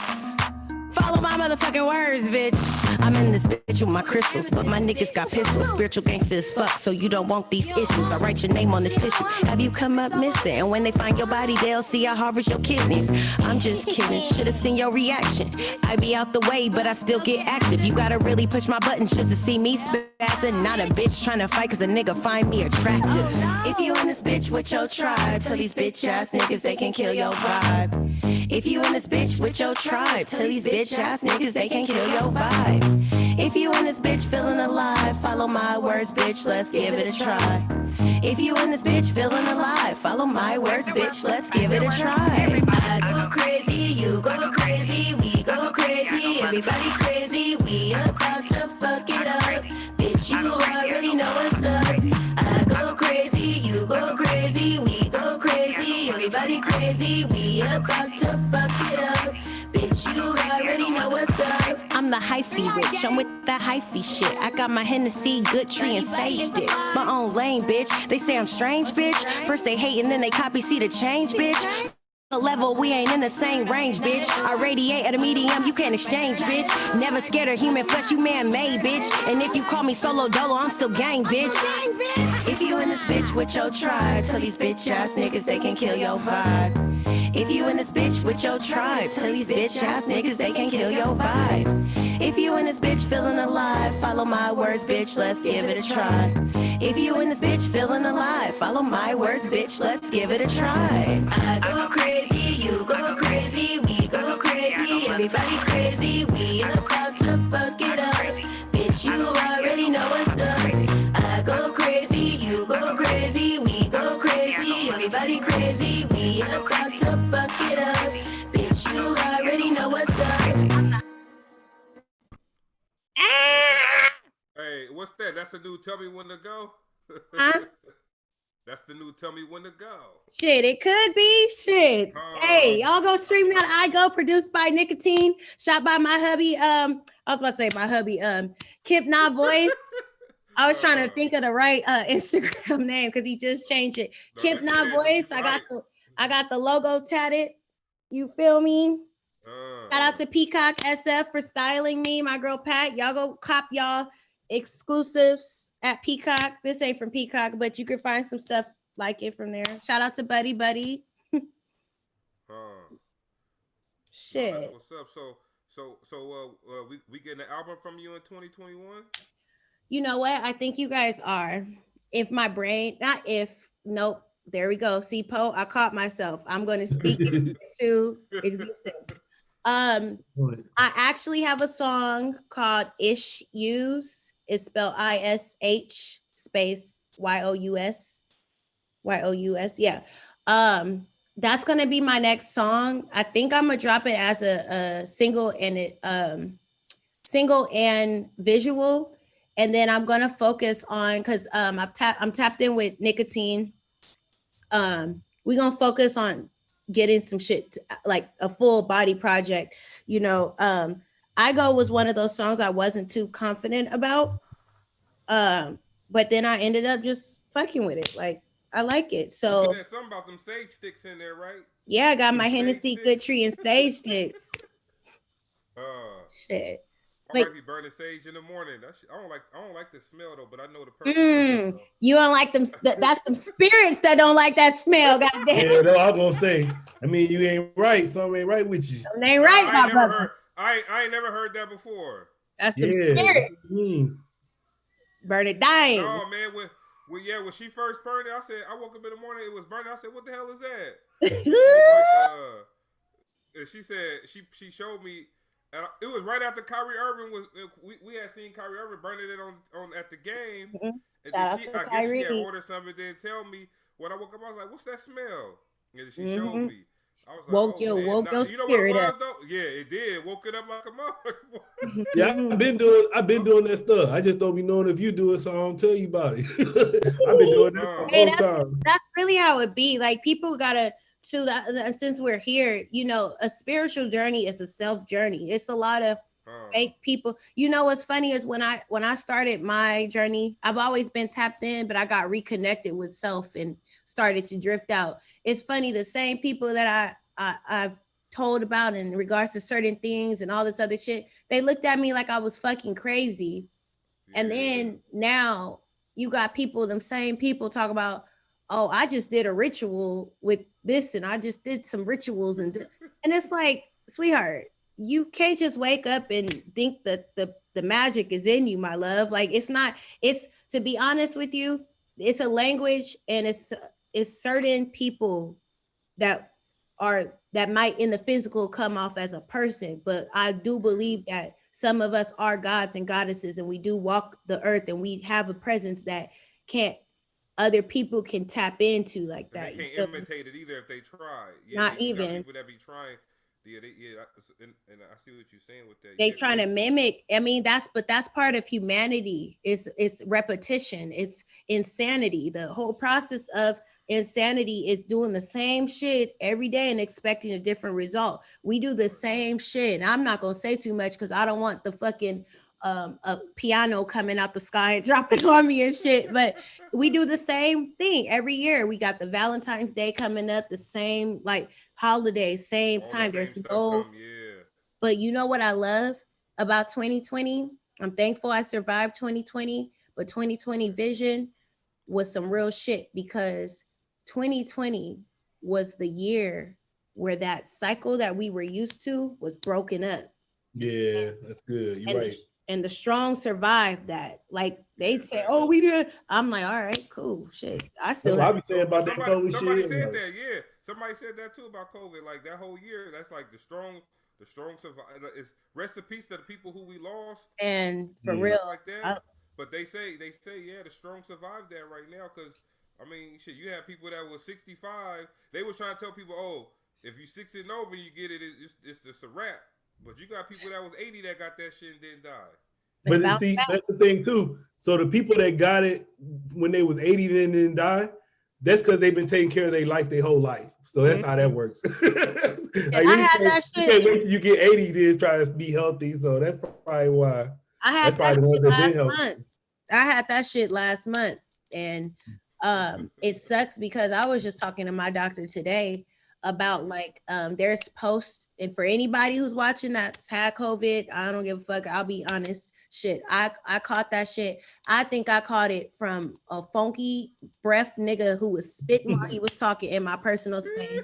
Follow my motherfucking words, bitch. I'm in this bitch with my crystals, but my niggas got pistols. Spiritual gangsters fuck, so you don't want these issues. I write your name on the tissue. Have you come up missing? And when they find your body, they'll see I harvest your kidneys. I'm just kidding, should've seen your reaction. I be out the way, but I still get active. You gotta really push my buttons just to see me spazzing. Not a bitch trying to fight cause a nigga find me attractive. If you in this bitch with your tribe, tell these bitch ass niggas they can kill your vibe. If you in this bitch with your tribe, tell these bitch ass niggas they can kill your vibe. If you in this bitch feeling alive, follow my words, bitch, let's give it a try. If you in this bitch feeling alive, follow my words, bitch, let's give it a try. I go crazy, you go crazy, we go crazy, everybody crazy, we about to fuck it up. Bitch, you already know what's up. I go crazy, you go crazy, we go crazy, everybody crazy, we about to fuck it up. Bitch, you already know what's up. I'm the hyphy rich, I'm with that hyphy shit. I got my Hennessy, good tree, and sage sticks. My own lane, bitch. They say I'm strange, bitch. First they hate and then they copy, see the change, bitch. Level, we ain't in the same range, bitch. I radiate at a medium, you can't exchange, bitch. Never scared of human flesh, you man-made, bitch. And if you call me solo dolo, I'm still gang, bitch. If you in this bitch with your tribe, tell these bitch ass niggas they can kill your vibe. If you in this bitch with your tribe, tell these bitch ass niggas they can kill your vibe. If you in this bitch feeling alive, follow my words, bitch, let's give it a try. If you in this bitch feeling alive, follow my words, bitch, let's give it a try. I go crazy, you go crazy, we go crazy, everybody crazy, we about to fuck it up. Bitch, you already know what's up. I go crazy, you go crazy, we go crazy, everybody crazy, we about to fuck it up. Bitch, you already know what's up. Hey, what's that? That's a new Tell Me When to Go? Huh? That's the new Tell Me When to Go. Shit, it could be. Shit. Hey, y'all go stream that I Go, produced by Nicotine, shot by my hubby. I was about to say my hubby, Kip Na Voice. I was trying to think of the right Instagram name because he just changed it. No, Kip Na Voice. I got the logo tatted. You feel me? Shout out to Peacock SF for styling me. My girl Pat. Y'all go cop y'all exclusives at Peacock. This ain't from Peacock, but you can find some stuff like it from there. Shout out to Buddy. Shit. No, what's up? So we getting an album from you in 2021? You know what? I think you guys are. If my brain, not if, nope. There we go. See, Poe, I caught myself. I'm going to speak it into existence. I actually have a song called Issues. It's spelled ISH space YOUS. Yeah. that's gonna be my next song. I think I'm gonna drop it as a single single and visual, and then I'm gonna focus on because I'm tapped in with nicotine. We're gonna focus on getting some shit like a full body project. I Go was one of those songs I wasn't too confident about, but then I ended up just fucking with it. Like I like it. So there's something about them sage sticks in there, right? yeah, I got Some my Hennessy Good Tree and sage sticks. Shit. I might be burning sage in the morning. I don't like the smell though, but I know the purpose. You don't like them. That's them spirits that don't like that smell. Goddamn. Yeah, no, I was gonna say. I mean, you ain't right. Something ain't right with you. Something ain't right, my brother. I ain't never heard that before. That's the spirit. Burn it down. No, man. When she first burned it, I woke up in the morning, it was burning. I said, "What the hell is that?" And she said she showed me. And it was right after Kyrie Irving was. We had seen Kyrie Irving burning it on at the game. Mm-hmm. And then I guess she had ordered something. Then tell me when I woke up, I was like, "What's that smell?" And then she showed me. I was like, woke your spirit up. Though? Yeah, it did. Woke it up like a mother. Yeah, I've been doing that stuff. I just don't be knowing if you do it, so I don't tell you about it. I've been doing that for a long time. That's really how it be. Like people gotta. Since we're here, a spiritual journey is a self journey. It's a lot of fake people. What's funny is when I started my journey, I've always been tapped in, but I got reconnected with self and started to drift out. It's funny, the same people that I've told about in regards to certain things and all this other shit, they looked at me like I was fucking crazy. And then now you got them same people talk about, oh, I just did a ritual with this and I just did some rituals and it's like, sweetheart, you can't just wake up and think that the magic is in you, my love. Like it's to be honest with you, it's a language and it's certain people that might in the physical come off as a person, but I do believe that some of us are gods and goddesses and we do walk the earth and we have a presence that other people can tap into like that. They can't imitate it either if they try. Yeah, not even people that be trying. And I see what you're saying with that. They trying to mimic. I mean, that's part of humanity. It's repetition. It's insanity. The whole process of insanity is doing the same shit every day and expecting a different result. We do the same shit. And I'm not gonna say too much because I don't want the fucking a piano coming out the sky and dropping on me and shit, but we do the same thing every year. We got the Valentine's Day coming up, the same like holiday, same time. There's no, but you know what I love about 2020? I'm thankful I survived 2020, but 2020 vision was some real shit because 2020 was the year where that cycle that we were used to was broken up. Yeah, that's good. You're right. And the strong survived that. Like they'd say, "Oh, we did." I'm like, "All right, cool, shit." I still. I'll be saying about that COVID somebody shit. Said that, yeah. Somebody said that too about COVID. Like that whole year, that's like the strong survive. It's rest in peace to the people who we lost. And for real, like that. But they say, yeah, the strong survived that right now because I mean, shit, you have people that was 65. They were trying to tell people, "Oh, if you 60 and over, you get it. It's a wrap." But you got people that was 80 that got that shit and didn't die. But see, that's the thing too. So the people that got it when they was 80 and didn't die, that's because they've been taking care of their life their whole life. So that's how that works. Like, I had that shit. You can't wait till you get 80 to try to be healthy. So that's probably why. I had that shit last month. I had that shit last month. And it sucks because I was just talking to my doctor today about like there's posts, and for anybody who's watching that's had COVID, I don't give a fuck. I'll be honest. Shit, I caught that shit. I think I caught it from a funky breath nigga who was spitting while he was talking in my personal space.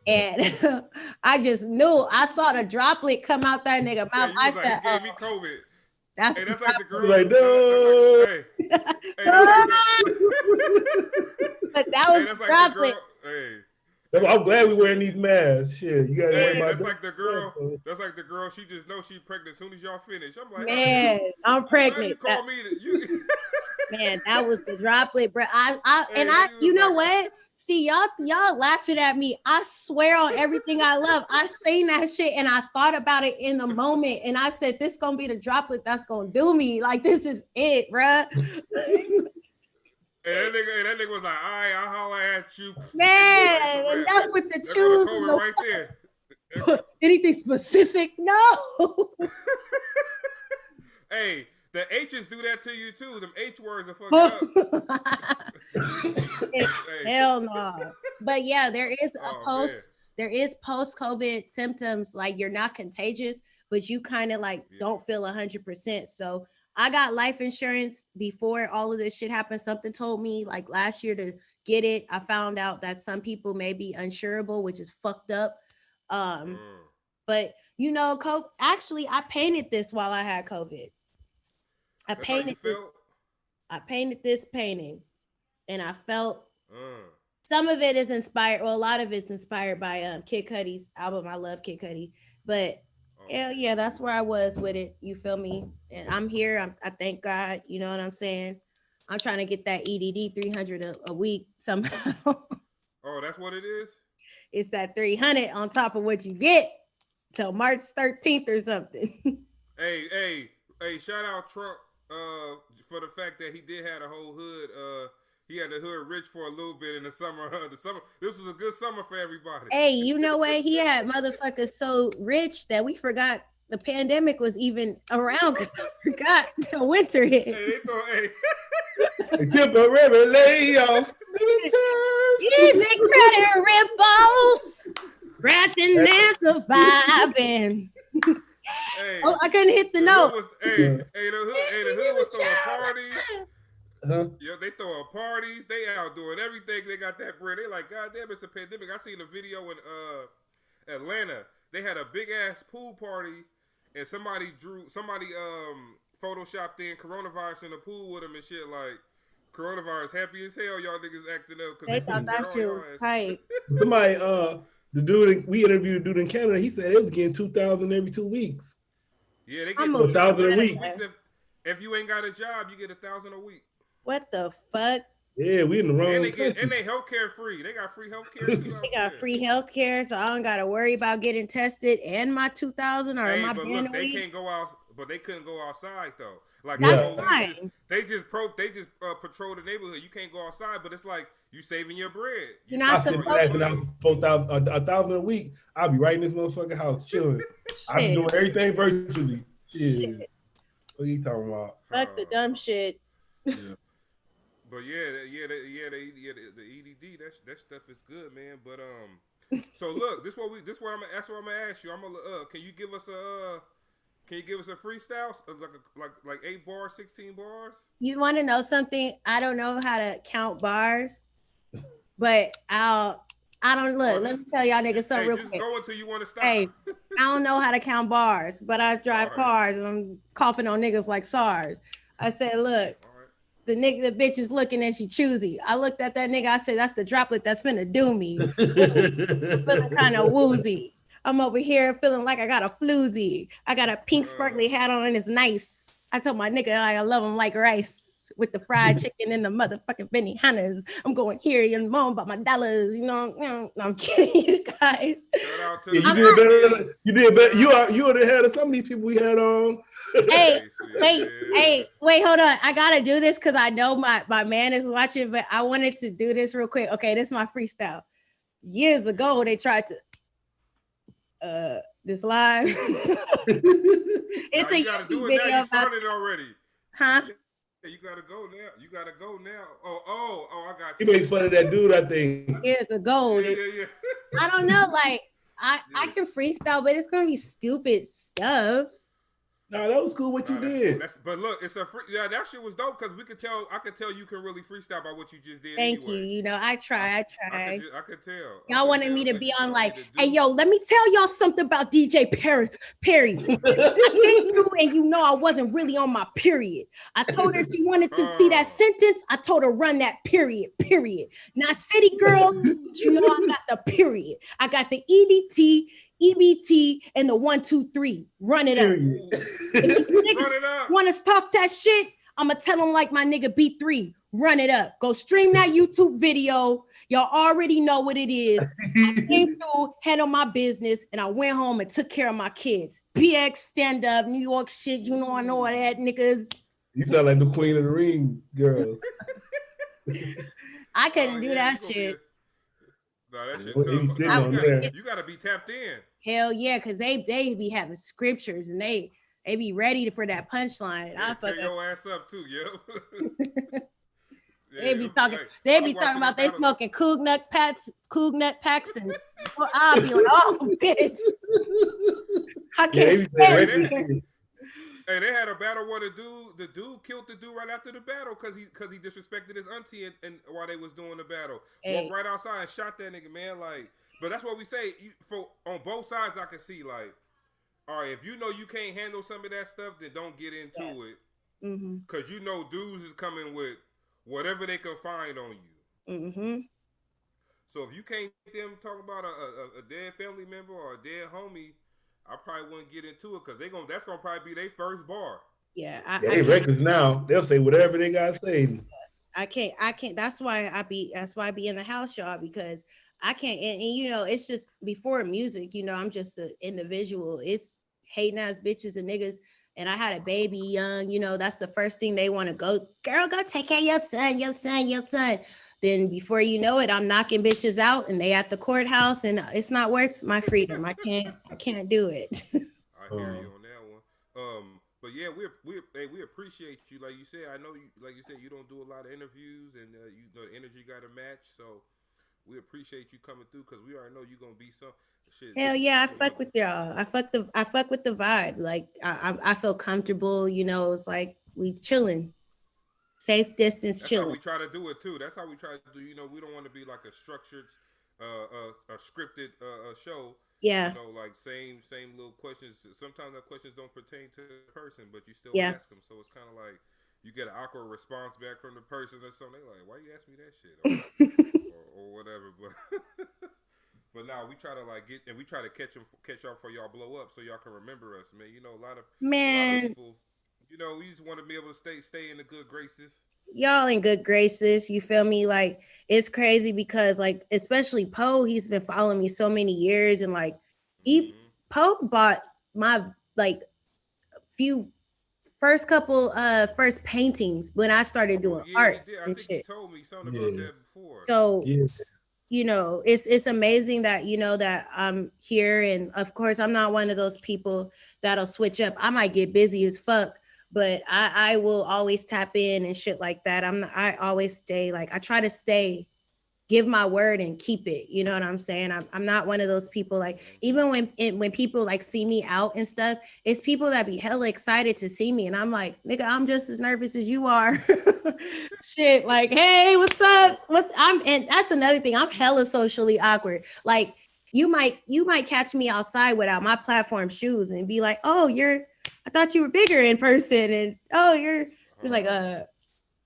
And I just knew. I saw the droplet come out that nigga mouth. I said, "He gave me COVID." That's like the girl. Like, no. But that was the droplet. I'm glad we're wearing these masks. Shit, you gotta worry about that's like the girl. That's like the girl. She just knows she's pregnant as soon as y'all finish. I'm like, man, I'm pregnant. You call me Man, that was the droplet, bro. You know what? See, y'all laughing at me. I swear on everything I love. I seen that shit and I thought about it in the moment. And I said, this gonna be the droplet that's gonna do me. Like, this is it, bruh. And that nigga was like, all right, I'll holler at you. Man, and that's with the shoes. Right there. Anything specific? No. Hey, the H's do that to you too. Them H words are fucking up. Hell no. But yeah, there is there is post-COVID symptoms, like you're not contagious, but you kind of like don't feel 100%. So I got life insurance before all of this shit happened. Something told me like last year to get it. I found out that some people may be insurable, which is fucked up. But you know, actually I painted this while I had COVID. I painted this painting, and I felt some of it is inspired. Well, a lot of it's inspired by Kid Cudi's album. I love Kid Cudi, but hell yeah, that's where I was with it. You feel me? And I'm here. I thank God. You know what I'm saying? I'm trying to get that EDD 300 a week somehow. Oh, that's what it is? It's that 300 on top of what you get till March 13th or something. Hey, shout out Trump for the fact that he did have a whole hood. He had the hood rich for a little bit in the summer. This was a good summer for everybody. Hey, you know what? He had motherfuckers so rich that we forgot the pandemic was even around. Forgot the winter hit. Hey, they thought, temporary layoffs. Music credit ripples, scratching and surviving. Hey, oh, I couldn't hit the note. The hood was throwing parties. Yeah, they throwing parties. They out doing everything. They got that bread. They like, God damn, it's a pandemic. I seen a video in Atlanta. They had a big ass pool party, and somebody photoshopped in coronavirus in the pool with them and shit. Like, coronavirus happy as hell. Y'all niggas acting up because they thought that shit was tight. Somebody, the dude we interviewed, a dude in Canada. He said it was getting 2,000 every 2 weeks. Yeah, they get 2,000 a week. If you ain't got a job, you get 1,000 a week. What the fuck? Yeah, we in the wrong. And they healthcare free. They got free healthcare. They got free healthcare, so I don't gotta worry about getting tested and my 2,000 or my band. Look, they can't go out, but they couldn't go outside though. Like that's fine. They just patrol the neighborhood. You can't go outside, but it's like you saving your bread. You're not supposed to. When I was 1,000 a week, I'll be right in this motherfucking house chilling. I'm doing everything virtually. Shit. What are you talking about? Fuck the dumb shit. Yeah. But the EDD, that stuff is good, man. But so look, that's what I'm gonna ask you. Can you give us a freestyle like 8 bars, 16 bars? You want to know something? I don't know how to count bars, but I don't look. Let me tell y'all niggas something real quick. Go until you want to stop. Hey, I don't know how to count bars, but I drive cars and I'm coughing on niggas like SARS. I said, look. The bitch is looking and she choosy. I looked at that nigga. I said, that's the droplet that's finna do me. Feeling kind of woozy. I'm over here feeling like I got a floozy. I got a pink sparkly hat on and it's nice. I told my nigga I love him like rice with the fried chicken and the motherfucking Benihanas. I'm going here and mom about my dollars. You know, no, I'm kidding you guys. You did better. You did better. You would have had some of these people we had on. Hey, wait, hold on. I gotta do this because I know my man is watching, but I wanted to do this real quick. Okay, this is my freestyle. Years ago, they tried to this live. It's a YouTube video. You started already. Huh? You gotta go now. Oh, I got you. He made fun of that dude, I think. Years ago. Yeah. I don't know, like I can freestyle, but it's gonna be stupid stuff. No, that was cool what you did. But look, it's that shit was dope because I could tell you can really freestyle by what you just did. Thank you. You know, I try. I could tell. Y'all wanted me to be on like, hey, yo, let me tell y'all something about DJ Perry. I came through and you know I wasn't really on my period. I told her she wanted to see that sentence. I told her run that period. Not city girls, but you know I got the period. I got the EDT, EBT, and the 1, 2, 3. Run it up. If you want us to talk that shit, I'm gonna tell them like my nigga B3. run it up. Go stream that YouTube video. Y'all already know what it is. I came through, handled my business, and I went home and took care of my kids. BX, stand up, New York shit. You know I know all that, niggas. You sound like the Queen of the Ring girl. I couldn't do that shit. No, that shit tough. You gotta be tapped in. Hell yeah, because they be having scriptures and they be ready for that punchline. I tear your ass up too, yo. They be talking about they smoking Coog nut packs, and I'll be like, oh bitch. I can't stand Hey, they had a battle where the dude killed the dude right after the battle because he disrespected his auntie and while they was doing the battle. Walked right outside and shot that nigga, man. Like, but that's what we say. On both sides, I can see like, all right, if you know you can't handle some of that stuff, then don't get into it. Because you know dudes is coming with whatever they can find on you. So if you can't get them talk about a dead family member or a dead homie, I probably wouldn't get into it because that's gonna probably be their first bar. Yeah, they records now. They'll say whatever they gotta say. I can't. That's why I be in the house, y'all, because I can't. And you know, it's just before music. You know, I'm just an individual. It's hating ass bitches and niggas. And I had a baby young. You know, that's the first thing they want to go. Girl, go take care of your son. Then before you know it, I'm knocking bitches out and they at the courthouse and it's not worth my freedom. I can't do it. I hear you on that one. But yeah, we appreciate you. Like you said, I know you, like you said, you don't do a lot of interviews and you know the energy got to match. So we appreciate you coming through because we already know you're gonna be some shit. Hell yeah, I fuck with y'all. I fuck with the vibe. Like I feel comfortable, you know, it's like we chilling. Safe distance, chill. That's how we try to do it too. That's how we try to do. You know, we don't want to be like a structured, a scripted show. Yeah. You know, like same little questions. Sometimes the questions don't pertain to the person, but you still ask them. So it's kind of like you get an awkward response back from the person or something. They're like, "Why you ask me that shit?" or whatever. But now we try to like we try to catch y'all before y'all blow up, so y'all can remember us, man. You know, a lot of people. You know, we just want to be able to stay in the good graces. Y'all in good graces, you feel me? Like, it's crazy because, like, especially Poe, he's been following me so many years. And, like, Poe bought my, like, first paintings when I started doing art. I think you told me something about that before. So, you know, it's amazing that, you know, that I'm here. And, of course, I'm not one of those people that'll switch up. I might get busy as fuck. But I will always tap in and shit like that. I always stay, like, I try to give my word and keep it. You know what I'm saying? I'm not one of those people, like, even when people like see me out and stuff, it's people that be hella excited to see me. And I'm like, nigga, I'm just as nervous as you are. Shit, like, hey, what's up? And that's another thing. I'm hella socially awkward. Like, you might catch me outside without my platform shoes and be like, oh, I thought you were bigger in person, and you're like,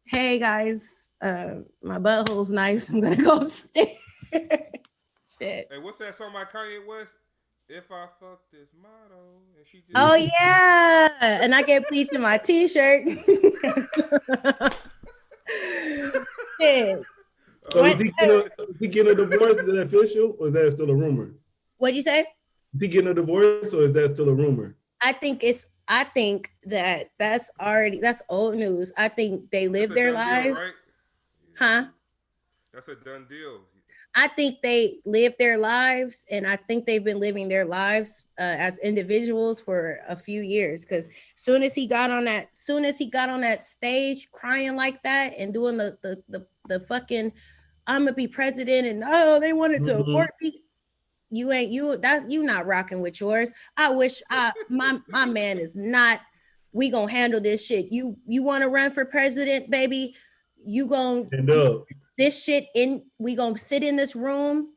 hey guys, my butthole's nice. I'm gonna go upstairs. Shit. Hey, what's that song by Kanye West? If I fuck this model, and she just yeah, and I get bleach in my t-shirt. Shit. So is he getting a divorce? Is that official, or is that still a rumor? What'd you say? Is he getting a divorce, or is that still a rumor? I think that's old news. I think they live their lives. Deal, right? Huh? That's a done deal. I think they live their lives, and I think they've been living their lives as individuals for a few years. Because soon as he got on that stage crying like that and doing the fucking I'm gonna be president and they wanted to abort me. You not rocking with yours. I wish my man is not. We gonna handle this shit. You want to run for president, baby? You gonna this shit in? We gonna sit in this room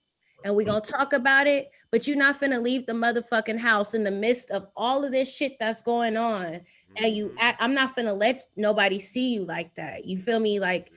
and we gonna talk about it. But you're not finna leave the motherfucking house in the midst of all of this shit that's going on. And I'm not finna let nobody see you like that. You feel me? Like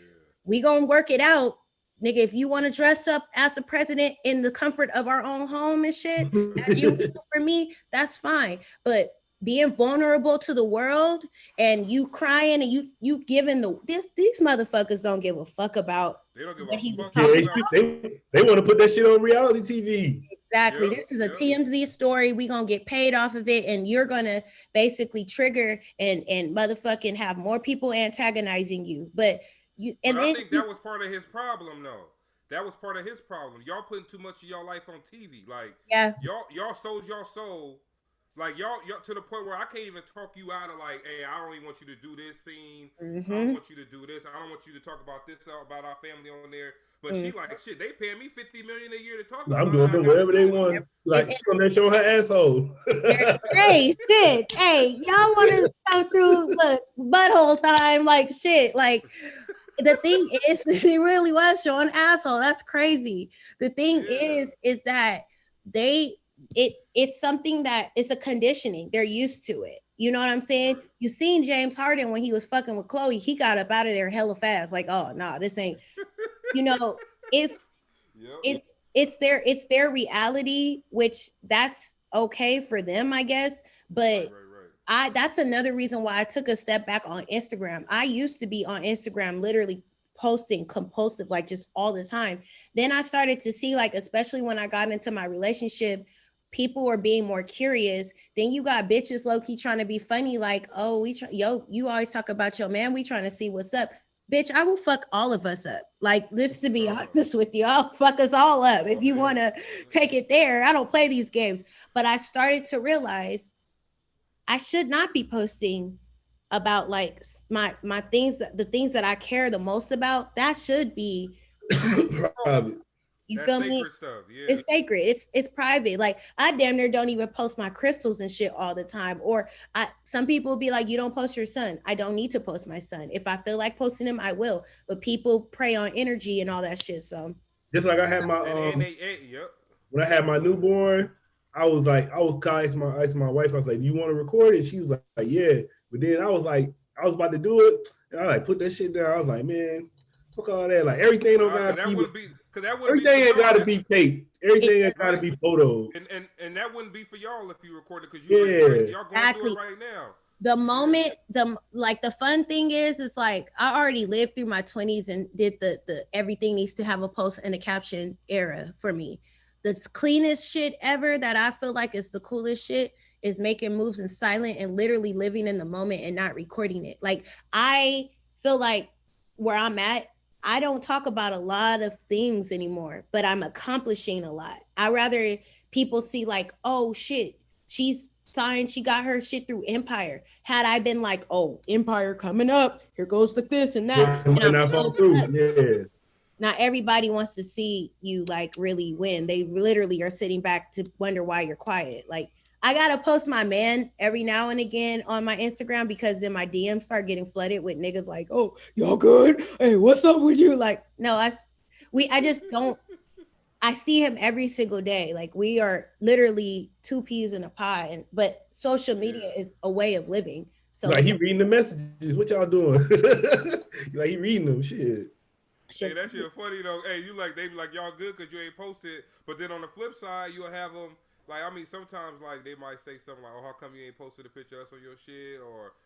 we gonna work it out. Nigga, if you want to dress up as the president in the comfort of our own home and shit, as you do for me, that's fine. But being vulnerable to the world and you crying and you giving these motherfuckers don't give a fuck about They don't give what a he was fuck talking about. about. They want to put that shit on reality TV. Exactly. Yep, This is a yep. TMZ story. We gonna get paid off of it, and you're gonna basically trigger and motherfucking have more people antagonizing you. But you and But I then think that was part of his problem, though. That was part of his problem. Y'all putting too much of y'all life on TV. Like, yeah, y'all sold your soul. Like y'all to the point where I can't even talk you out of like, hey, I don't even want you to do this scene. I don't want you to do this. I don't want you to talk about this about our family on there. But she like, shit, they paying me $50 million a year to talk about. I'm doing whatever they want. Like she on that show her asshole. hey, shit. Hey, y'all want to come through look butthole time like shit. Like the thing is, she really was showing asshole. That's crazy. The thing is that it's something that it's a conditioning. They're used to it. You know what I'm saying? You seen James Harden when he was fucking with Chloe, he got up out of there hella fast. Like, oh nah, this ain't, you know, it's their reality, which that's okay for them, I guess. But that's another reason why I took a step back on Instagram. I used to be on Instagram literally posting compulsive, like just all the time. Then I started to see, like, especially when I got into my relationship, people were being more curious. Then you got bitches low-key trying to be funny, like, oh, you always talk about your man, we trying to see what's up. Bitch, I will fuck all of us up. Like, this, to be honest with you, I'll fuck us all up if you want to take it there. I don't play these games. But I started to realize I should not be posting about like my things, the things that I care the most about. That should be private. You feel me? Stuff, yeah. It's sacred. It's private. Like I damn near don't even post my crystals and shit all the time. Or some people be like, you don't post your son. I don't need to post my son. If I feel like posting him, I will. But people prey on energy and all that shit. So just like I had my when I had my newborn, I was asking my wife, I was like, do you want to record it? She was like, yeah. But then I was about to do it, and I like put that shit down. I was like, man, fuck all that. Like everything don't gotta be. Everything ain't gotta be taped. Everything ain't gotta be photo. And that wouldn't be for y'all if you recorded, because y'all going through it right now. The moment, the fun thing is like I already lived through my 20s and did the everything needs to have a post and a caption era for me. The cleanest shit ever that I feel like is the coolest shit is making moves in silent and literally living in the moment and not recording it. Like I feel like where I'm at, I don't talk about a lot of things anymore, but I'm accomplishing a lot. I rather people see like, oh shit, she's signed, she got her shit through Empire. Had I been like, oh, Empire coming up, here goes like this and that. Not everybody wants to see you like really win. They literally are sitting back to wonder why you're quiet. Like I gotta post my man every now and again on my Instagram because then my DMs start getting flooded with niggas like, oh, y'all good? Hey, what's up with you? Like, no, I just don't. I see him every single day. Like we are literally two peas in a pod. But social media is a way of living. So like he reading the messages. What y'all doing? Like he reading them. Shit. Hey, that shit funny though. Hey, they be like, y'all good because you ain't posted. But then on the flip side, you'll have them. Like, I mean, sometimes, like, they might say something like, oh, how come you ain't posted a picture of us on your shit or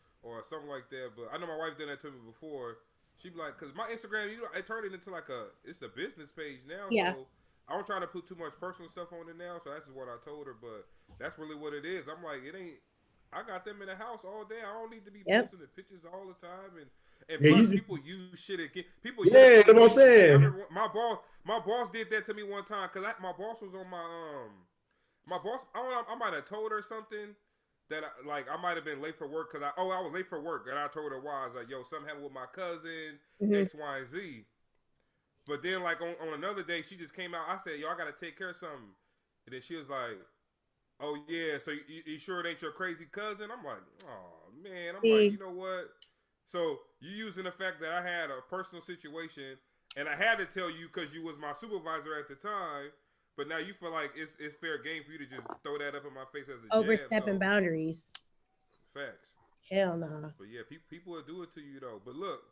something like that. But I know my wife did that to me before. She be like, because my Instagram, it turned it into like it's a business page now. Yeah. So I don't try to put too much personal stuff on it now. So that's what I told her. But that's really what it is. I'm like, it ain't, I got them in the house all day. I don't need to be posting the pictures all the time. And plus, people use shit again. People use that's what I'm saying. My boss did that to me one time because my boss was on my boss, I might have told her something that I might have been late for work because I was late for work and I told her why. I was like, yo, something happened with my cousin, X, Y, and Z. But then like on another day, she just came out. I said, yo, I got to take care of something. And then she was like, oh yeah, so you sure it ain't your crazy cousin? I'm like, oh man. I'm like, you know what? So you using the fact that I had a personal situation and I had to tell you because you was my supervisor at the time. But now you feel like it's fair game for you to just throw that up in my face as a overstepping boundaries. Facts. Hell no. But yeah, people will do it to you though. But look,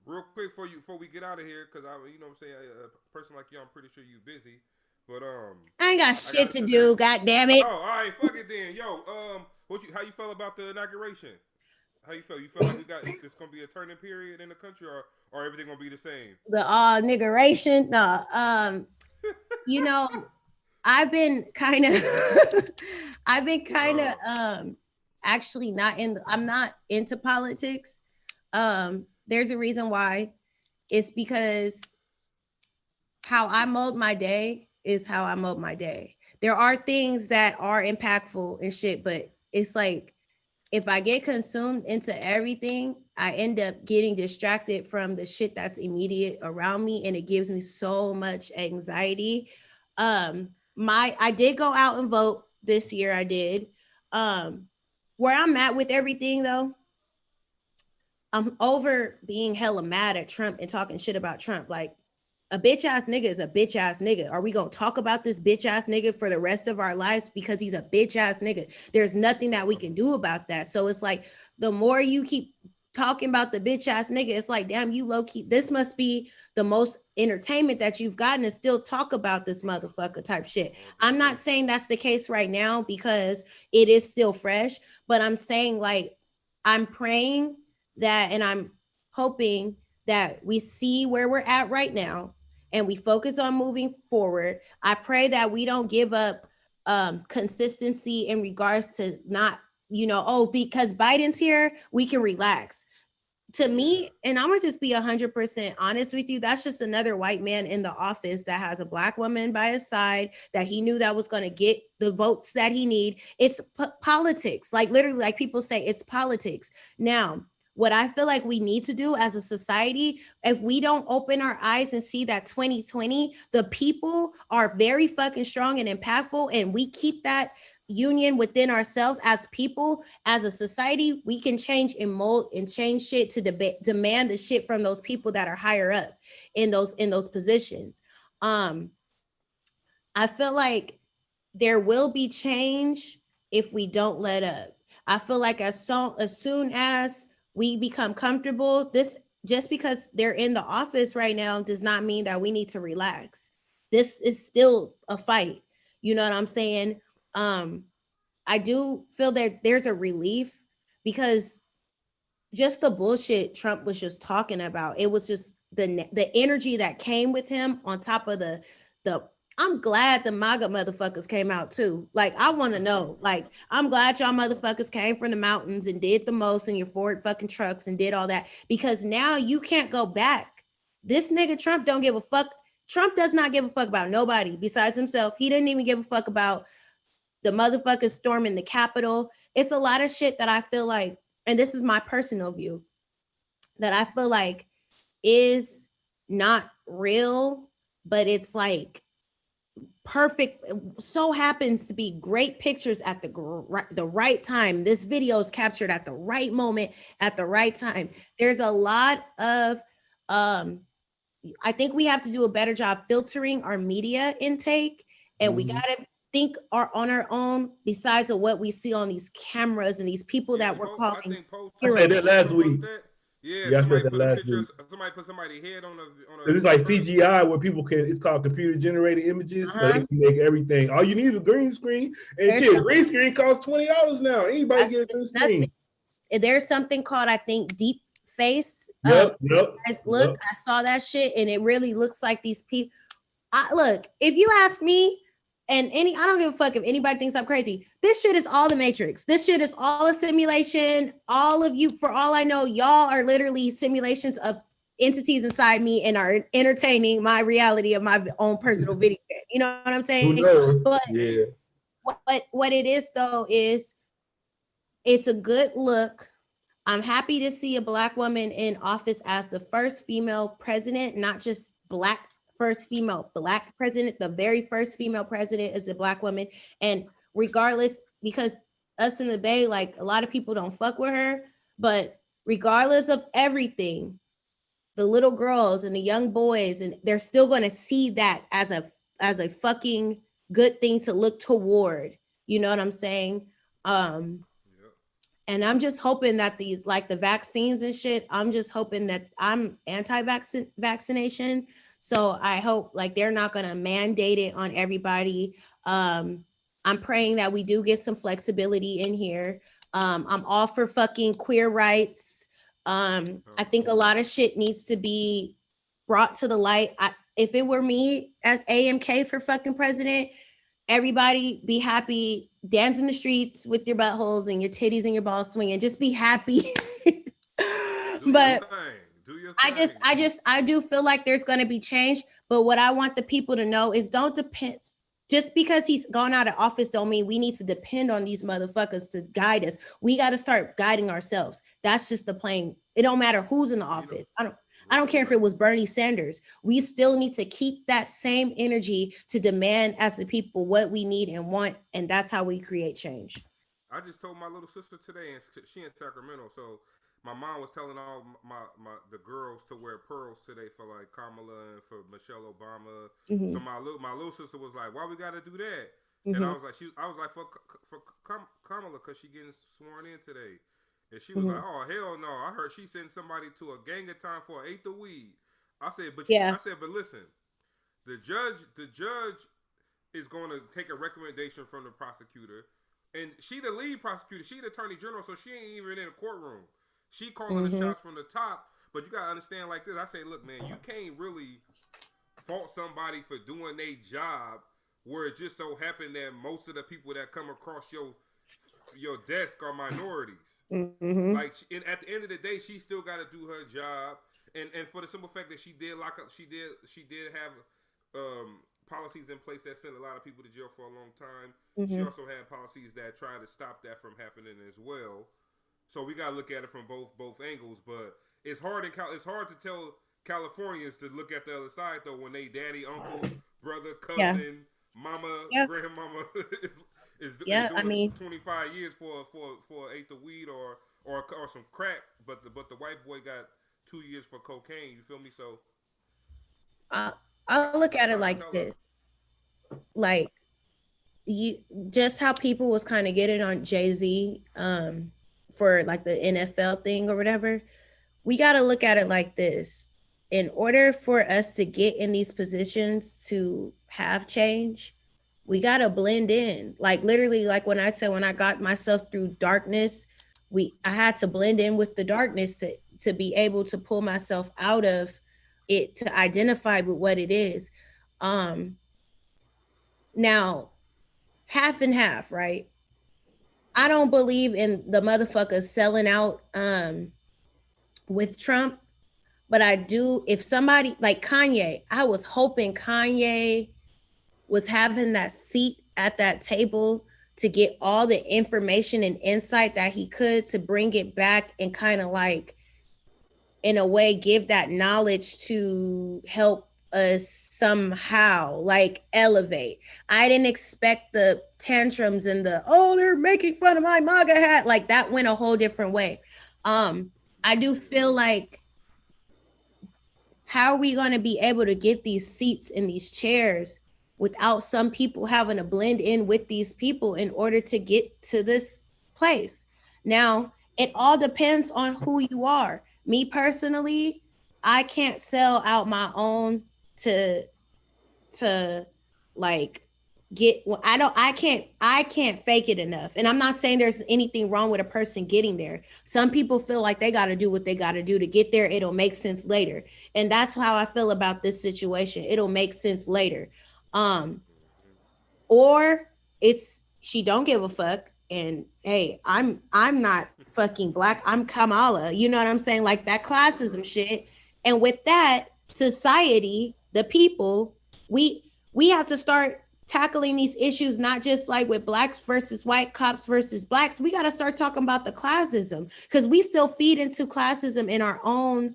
real quick before we get out of here, because you know what I'm saying, a person like you, I'm pretty sure you busy. But I ain't got shit to do. God damn it. Oh, all right, fuck it then. Yo, how you felt about the inauguration? How you felt? You felt like this gonna be a turning period in the country, or everything gonna be the same? The niggeration. No. You know, I've been kind of actually I'm not into politics. There's a reason why. It's because how I mold my day is how I mold my day. There are things that are impactful and shit, but it's like if I get consumed into everything, I end up getting distracted from the shit that's immediate around me, and it gives me so much anxiety. I did go out and vote this year. I did. Where I'm at with everything though, I'm over being hella mad at Trump and talking shit about Trump. Like, a bitch ass nigga is a bitch ass nigga. Are we gonna talk about this bitch ass nigga for the rest of our lives because he's a bitch ass nigga? There's nothing that we can do about that. So it's like the more you keep talking about the bitch ass nigga, it's like, damn, you low key, this must be the most entertainment that you've gotten to still talk about this motherfucker type shit. I'm not saying that's the case right now because it is still fresh, but I'm saying like, I'm praying that, and I'm hoping that we see where we're at right now and we focus on moving forward. I pray that we don't give up consistency in regards to not, because Biden's here, we can relax. To me, and I'm gonna just be 100% honest with you, that's just another white man in the office that has a black woman by his side that he knew that was gonna get the votes that he need. It's politics, like literally, like people say, it's politics. Now, what I feel like we need to do as a society, if we don't open our eyes and see that 2020, the people are very fucking strong and impactful, and we keep that union within ourselves as people, as a society, we can change and mold and change shit to demand the shit from those people that are higher up in those positions. I feel like there will be change if we don't let up. I feel like as soon as we become comfortable, this just because they're in the office right now does not mean that we need to relax. This is still a fight. You know what I'm saying? I do feel that there's a relief because just the bullshit Trump was just talking about, it was just the energy that came with him on top of the I'm glad the MAGA motherfuckers came out too. Like, I want to know, like, I'm glad y'all motherfuckers came from the mountains and did the most in your Ford fucking trucks and did all that, because now you can't go back. This nigga Trump don't give a fuck. Trump does not give a fuck about nobody besides himself. He didn't even give a fuck about the motherfuckers storming the Capitol. It's a lot of shit that I feel like, and this is my personal view, that I feel like is not real, but it's like perfect, so happens to be great pictures at the right time. This video is captured at the right moment at the right time. There's a lot of I think we have to do a better job filtering our media intake, and we gotta think on our own besides of what we see on these cameras and these people that we're calling. I said that last week. Yeah, somebody put a picture. Somebody put somebody's head on a. It's like CGI where people can. It's called computer generated images, so they can make everything. All you need is a green screen, and shit, green screen costs $20 now. Anybody get a green screen? There's something called, I think, deep face. Yep. I saw that shit, and it really looks like these people. Look, if you ask me, and I don't give a fuck if anybody thinks I'm crazy. This shit is all the Matrix. This shit is all a simulation. All of you, for all I know, y'all are literally simulations of entities inside me and are entertaining my reality of my own personal video game. You know what I'm saying? But yeah. What it is though is it's a good look. I'm happy to see a Black woman in office as the first female president, not just first female Black president. The very first female president is a Black woman. And regardless, because us in the Bay, like, a lot of people don't fuck with her, but regardless of everything, the little girls and the young boys, and they're still going to see that as a fucking good thing to look toward. You know what I'm saying? And I'm just hoping that the vaccines and shit, I'm just hoping that I'm anti-vaccination. So I hope like they're not gonna mandate it on everybody. I'm praying that we do get some flexibility in here. I'm all for fucking queer rights. I think a lot of shit needs to be brought to the light. If it were me as AMK for fucking president, everybody be happy, dance in the streets with your buttholes and your titties and your balls swinging. Just be happy. But I do feel like there's going to be change. But what I want the people to know is don't depend. Just because he's gone out of office don't mean we need to depend on these motherfuckers to guide us. We got to start guiding ourselves. That's just the plain. It don't matter who's in the office. I don't care if it was Bernie Sanders. We still need to keep that same energy to demand as the people what we need and want, and that's how we create change. I just told my little sister today, and she in Sacramento, so my mom was telling all the girls to wear pearls today for like Kamala and for Michelle Obama. Mm-hmm. So my little sister was like, "Why we got to do that?" Mm-hmm. And I was like, for Kamala, because she getting sworn in today. And she was like, "Oh hell no! I heard she sent somebody to a gang of time for an eighth of weed." I said, "But but listen, the judge is going to take a recommendation from the prosecutor, and she the lead prosecutor, she the attorney general, so she ain't even in a courtroom. She calling the shots from the top. But you gotta understand like this. I say, look, man, you can't really fault somebody for doing their job where it just so happened that most of the people that come across your desk are minorities." Mm-hmm. Like, at the end of the day, she still got to do her job, and for the simple fact that she did lock up, she did have policies in place that sent a lot of people to jail for a long time. Mm-hmm. She also had policies that tried to stop that from happening as well. So we got to look at it from both angles. But it's hard to tell Californians to look at the other side though when they daddy, uncle, brother, cousin, mama, grandmama is doing 25 years for an eighth of weed or some crack, but the white boy got 2 years for cocaine. You feel me? So I'll look at it like this, like you just how people was kind of getting on Jay-Z for like the NFL thing or whatever. We got to look at it like this. In order for us to get in these positions to have change, we got to blend in. Like literally, like when I said, when I got myself through darkness, I had to blend in with the darkness to be able to pull myself out of it, to identify with what it is. Now, half and half, right? I don't believe in the motherfuckers selling out with Trump, but I do. If somebody like Kanye, I was hoping Kanye was having that seat at that table to get all the information and insight that he could to bring it back and kind of like, in a way, give that knowledge to help us somehow like elevate. I didn't expect the tantrums and they're making fun of my MAGA hat. Like that went a whole different way. I do feel like, how are we going to be able to get these seats in these chairs without some people having to blend in with these people in order to get to this place? Now, it all depends on who you are. Me personally, I can't sell out my own to like get, I can't fake it enough. And I'm not saying there's anything wrong with a person getting there. Some people feel like they got to do what they got to do to get there. It'll make sense later. And that's how I feel about this situation. It'll make sense later. Or it's, she don't give a fuck. And hey, I'm not fucking black. I'm Kamala. You know what I'm saying? Like that classism shit. And with that, society, the people, we have to start tackling these issues, not just like with blacks versus white, cops versus blacks. We got to start talking about the classism, because we still feed into classism in our own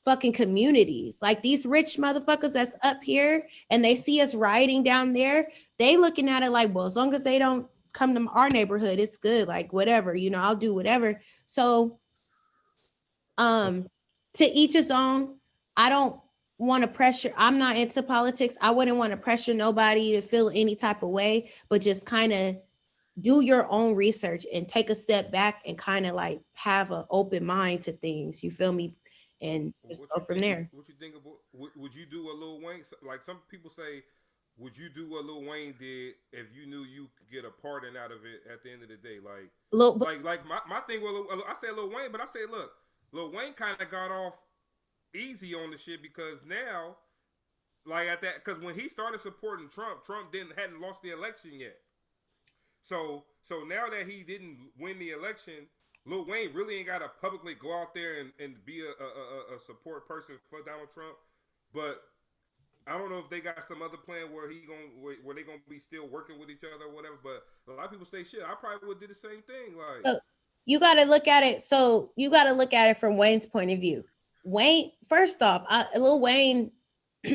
fucking communities. Like these rich motherfuckers that's up here and they see us rioting down there, they looking at it like, well, as long as they don't come to our neighborhood, it's good. Like whatever, you know, I'll do whatever. So to each his own. I don't want to pressure. I'm not into politics. I wouldn't want to pressure nobody to feel any type of way, but just kind of do your own research and take a step back and kind of like have an open mind to things. You feel me? and just go from there. What you think about? Would you do a Lil Wayne? Like some people say, would you do what Lil Wayne did if you knew you could get a pardon out of it at the end of the day? Like my thing with I say Lil Wayne, but I say look, Lil Wayne kind of got off easy on the shit because now, like at that, because when he started supporting Trump, Trump hadn't lost the election yet. So now that he didn't win the election, Lil Wayne really ain't got to publicly go out there and be a support person for Donald Trump. But I don't know if they got some other plan where they gonna be still working with each other or whatever. But a lot of people say shit. I probably would do the same thing. Like you got to look at it. So you got to look at it from Wayne's point of view. Wayne, first off, Lil Wayne,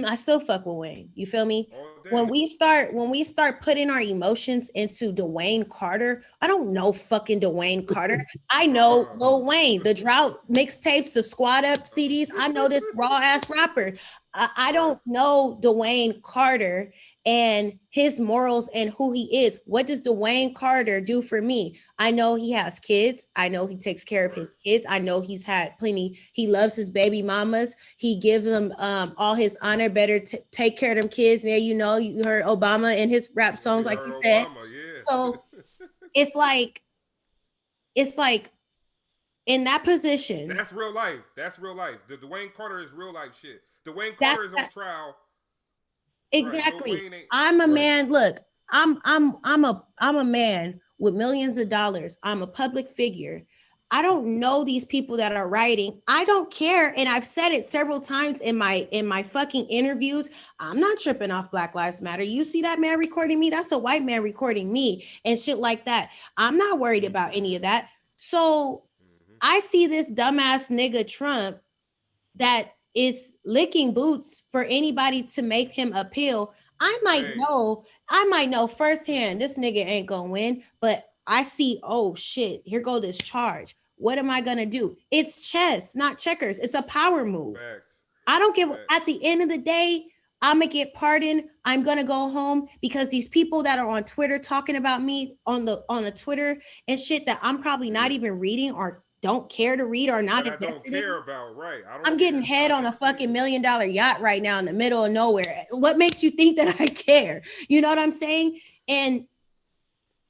I still fuck with Wayne. You feel me? When we start putting our emotions into Dwayne Carter, I don't know fucking Dwayne Carter. I know Lil Wayne, the Drought mixtapes, the Squad Up CDs. I know this raw ass rapper. I don't know Dwayne Carter and his morals and who he is. What does Dwayne Carter do for me? I know he has kids. I know he takes care of his kids. I know he's had plenty. He loves his baby mamas. He gives them all his honor. Better take care of them kids. Now you know you heard Obama in his rap songs, like you said. Obama, yeah. So it's like in that position. That's real life. That's real life. The Dwayne Carter is real life shit. Dwayne Carter is on trial. Exactly. Right. I'm a man. Look, I'm a man with millions of dollars. I'm a public figure. I don't know these people that are writing. I don't care. And I've said it several times in my fucking interviews. I'm not tripping off Black Lives Matter. You see that man recording me? That's a white man recording me and shit like that. I'm not worried about any of that. So I see this dumbass nigga Trump that is licking boots for anybody to make him appeal. I might know firsthand this nigga ain't gonna win, but I see, oh shit, here go this charge. What am I gonna do? It's chess, not checkers. It's a power move. I don't give. At the end of the day, I'm gonna get pardoned. I'm gonna go home because these people that are on Twitter talking about me on the Twitter and shit that I'm probably not even reading or don't care to read or not invested in. I'm getting head on a fucking $1 million yacht right now in the middle of nowhere. What makes you think that I care? You know what I'm saying? And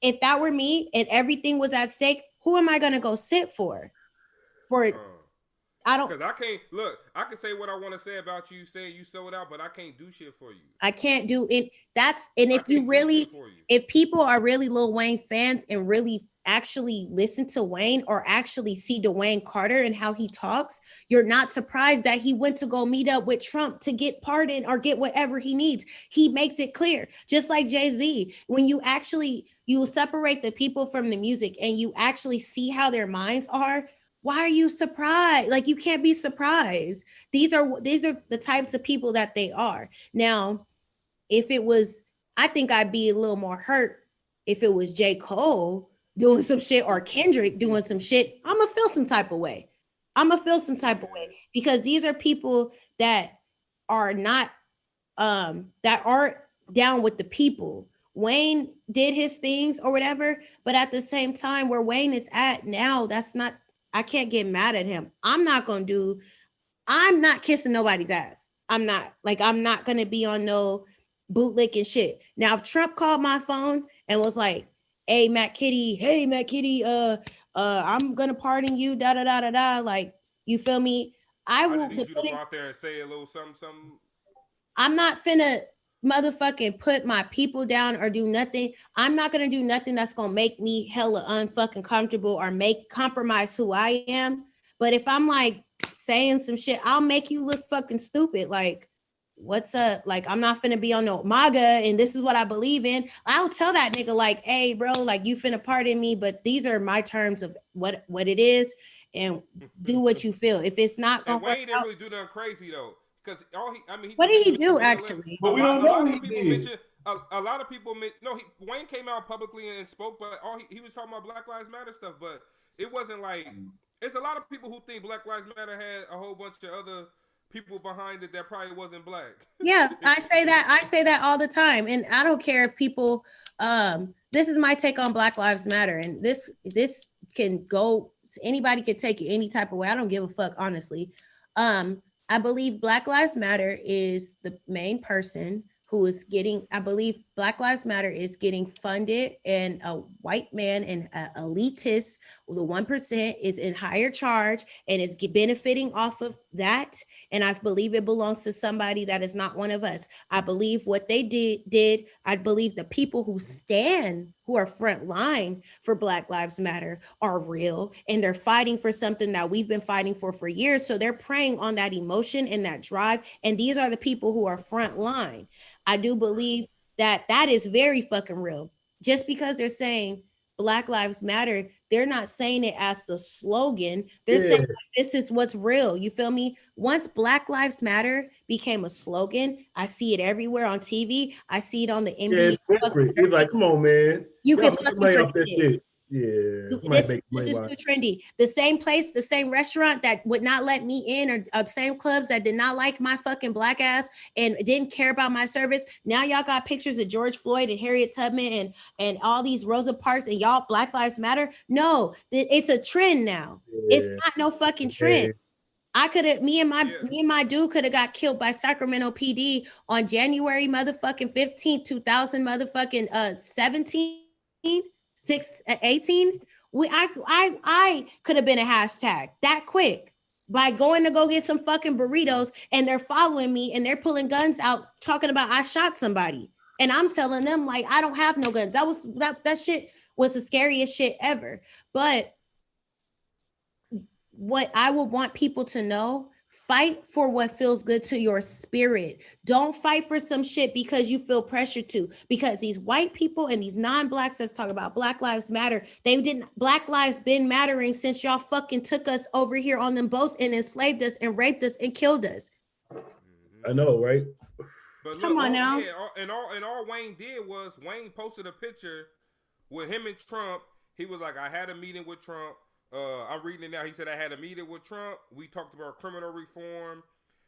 if that were me and everything was at stake, who am I gonna go sit for? I don't, because I can't look. I can say what I want to say about you. Say you sold out, but I can't do shit for you. I can't do it. If people are really Lil Wayne fans and really actually listen to Wayne or actually see Dwayne Carter and how he talks, you're not surprised that he went to go meet up with Trump to get pardoned or get whatever he needs. He makes it clear, just like Jay-Z. When you separate the people from the music and you actually see how their minds are, why are you surprised? Like, you can't be surprised. These are the types of people that they are. Now, if it was, I think I'd be a little more hurt if it was J. Cole doing some shit or Kendrick doing some shit. I'm gonna feel some type of way. Because these are people that are not, that aren't down with the people. Wayne did his things or whatever, but at the same time, where Wayne is at now, I can't get mad at him. I'm not kissing nobody's ass. I'm not gonna be on no bootlicking shit. Now, if Trump called my phone and was like, hey, Matt Kitty, I'm gonna pardon you, da da da da da. Like, you feel me? I will need you to go out there and say a little something. I'm not finna motherfucking put my people down or do nothing. I'm not gonna do nothing that's gonna make me hella unfucking comfortable or compromise who I am. But if I'm like saying some shit, I'll make you look fucking stupid. Like, what's up? Like, I'm not finna be on no MAGA and this is what I believe in. I'll tell that nigga like, hey bro, like, you finna pardon me, but these are my terms of what it is, and do what you feel. If it's not gonna Wayne didn't really do nothing crazy though. Because what did he do actually? But we don't know. A lot of people Wayne came out publicly and spoke, but he was talking about Black Lives Matter stuff. But it wasn't like, it's a lot of people who think Black Lives Matter had a whole bunch of other people behind it that probably wasn't black. Yeah, I say that all the time, and I don't care if people. This is my take on Black Lives Matter, and this can go. Anybody can take it any type of way. I don't give a fuck, honestly. I believe Black Lives Matter is the main person who is getting, I believe Black Lives Matter is getting funded, and a white man and elitist, the 1% is in higher charge and is benefiting off of that. And I believe it belongs to somebody that is not one of us. I believe what they did. I believe the people who are front line for Black Lives Matter are real, and they're fighting for something that we've been fighting for years. So they're preying on that emotion and that drive. And these are the people who are front line. I do believe that is very fucking real. Just because they're saying Black Lives Matter, they're not saying it as the slogan. They're saying this is what's real. You feel me? Once Black Lives Matter became a slogan, I see it everywhere on TV. I see it on the NBA. You're like, come on, man. You can fucking forget it. Shit. Yeah, this is too trendy. The same place, the same restaurant that would not let me in, or the same clubs that did not like my fucking black ass and didn't care about my service. Now y'all got pictures of George Floyd and Harriet Tubman and all these Rosa Parks, and y'all Black Lives Matter. No, it's a trend now. Yeah. It's not no fucking trend. I could have, me and my dude could have got killed by Sacramento PD on January motherfucking 15th, 2000 motherfucking 17. 18, I could have been a hashtag that quick by going to go get some fucking burritos, and they're following me and they're pulling guns out talking about I shot somebody, and I'm telling them like I don't have no guns. That shit was the scariest shit ever. But what I would want people to know, fight for what feels good to your spirit. Don't fight for some shit because you feel pressure to, because these white people and these non-blacks that's talking about Black Lives Matter, Black lives been mattering since y'all fucking took us over here on them boats and enslaved us and raped us and killed us. I know, right? But look, come on now. Yeah, all Wayne did was Wayne posted a picture with him and Trump. He was like, I had a meeting with Trump. I'm reading it now. He said, I had a meeting with Trump. We talked about criminal reform,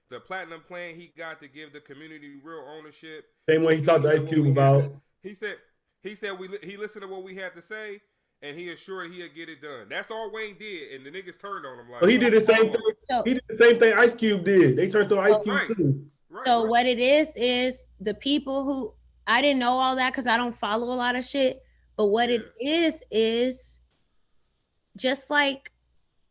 the platinum plan he got to give the community real ownership. Same way he talked to Ice Cube about. He said he listened to what we had to say, and he assured he'll get it done. That's all Wayne did, and the niggas turned on him. Like, he did the same thing. He did the same thing Ice Cube did. They turned on Ice Cube too. So what it is the people who, I didn't know all that because I don't follow a lot of shit, but what it is just like,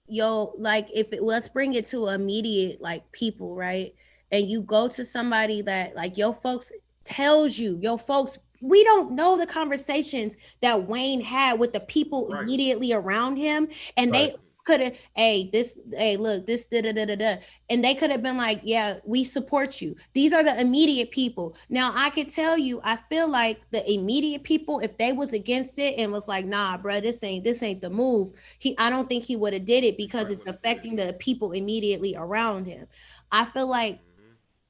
like let's bring it to immediate, like people, right? And you go to somebody that like your folks tells you, we don't know the conversations that Wayne had with the people immediately around him. And they could have, look, this da-da-da-da-da. And they could have been like, yeah, we support you. These are the immediate people. Now I could tell you, I feel like the immediate people, if they was against it and was like, nah, bro, this ain't the move. I don't think he would have did it because it's affecting the people immediately around him. I feel like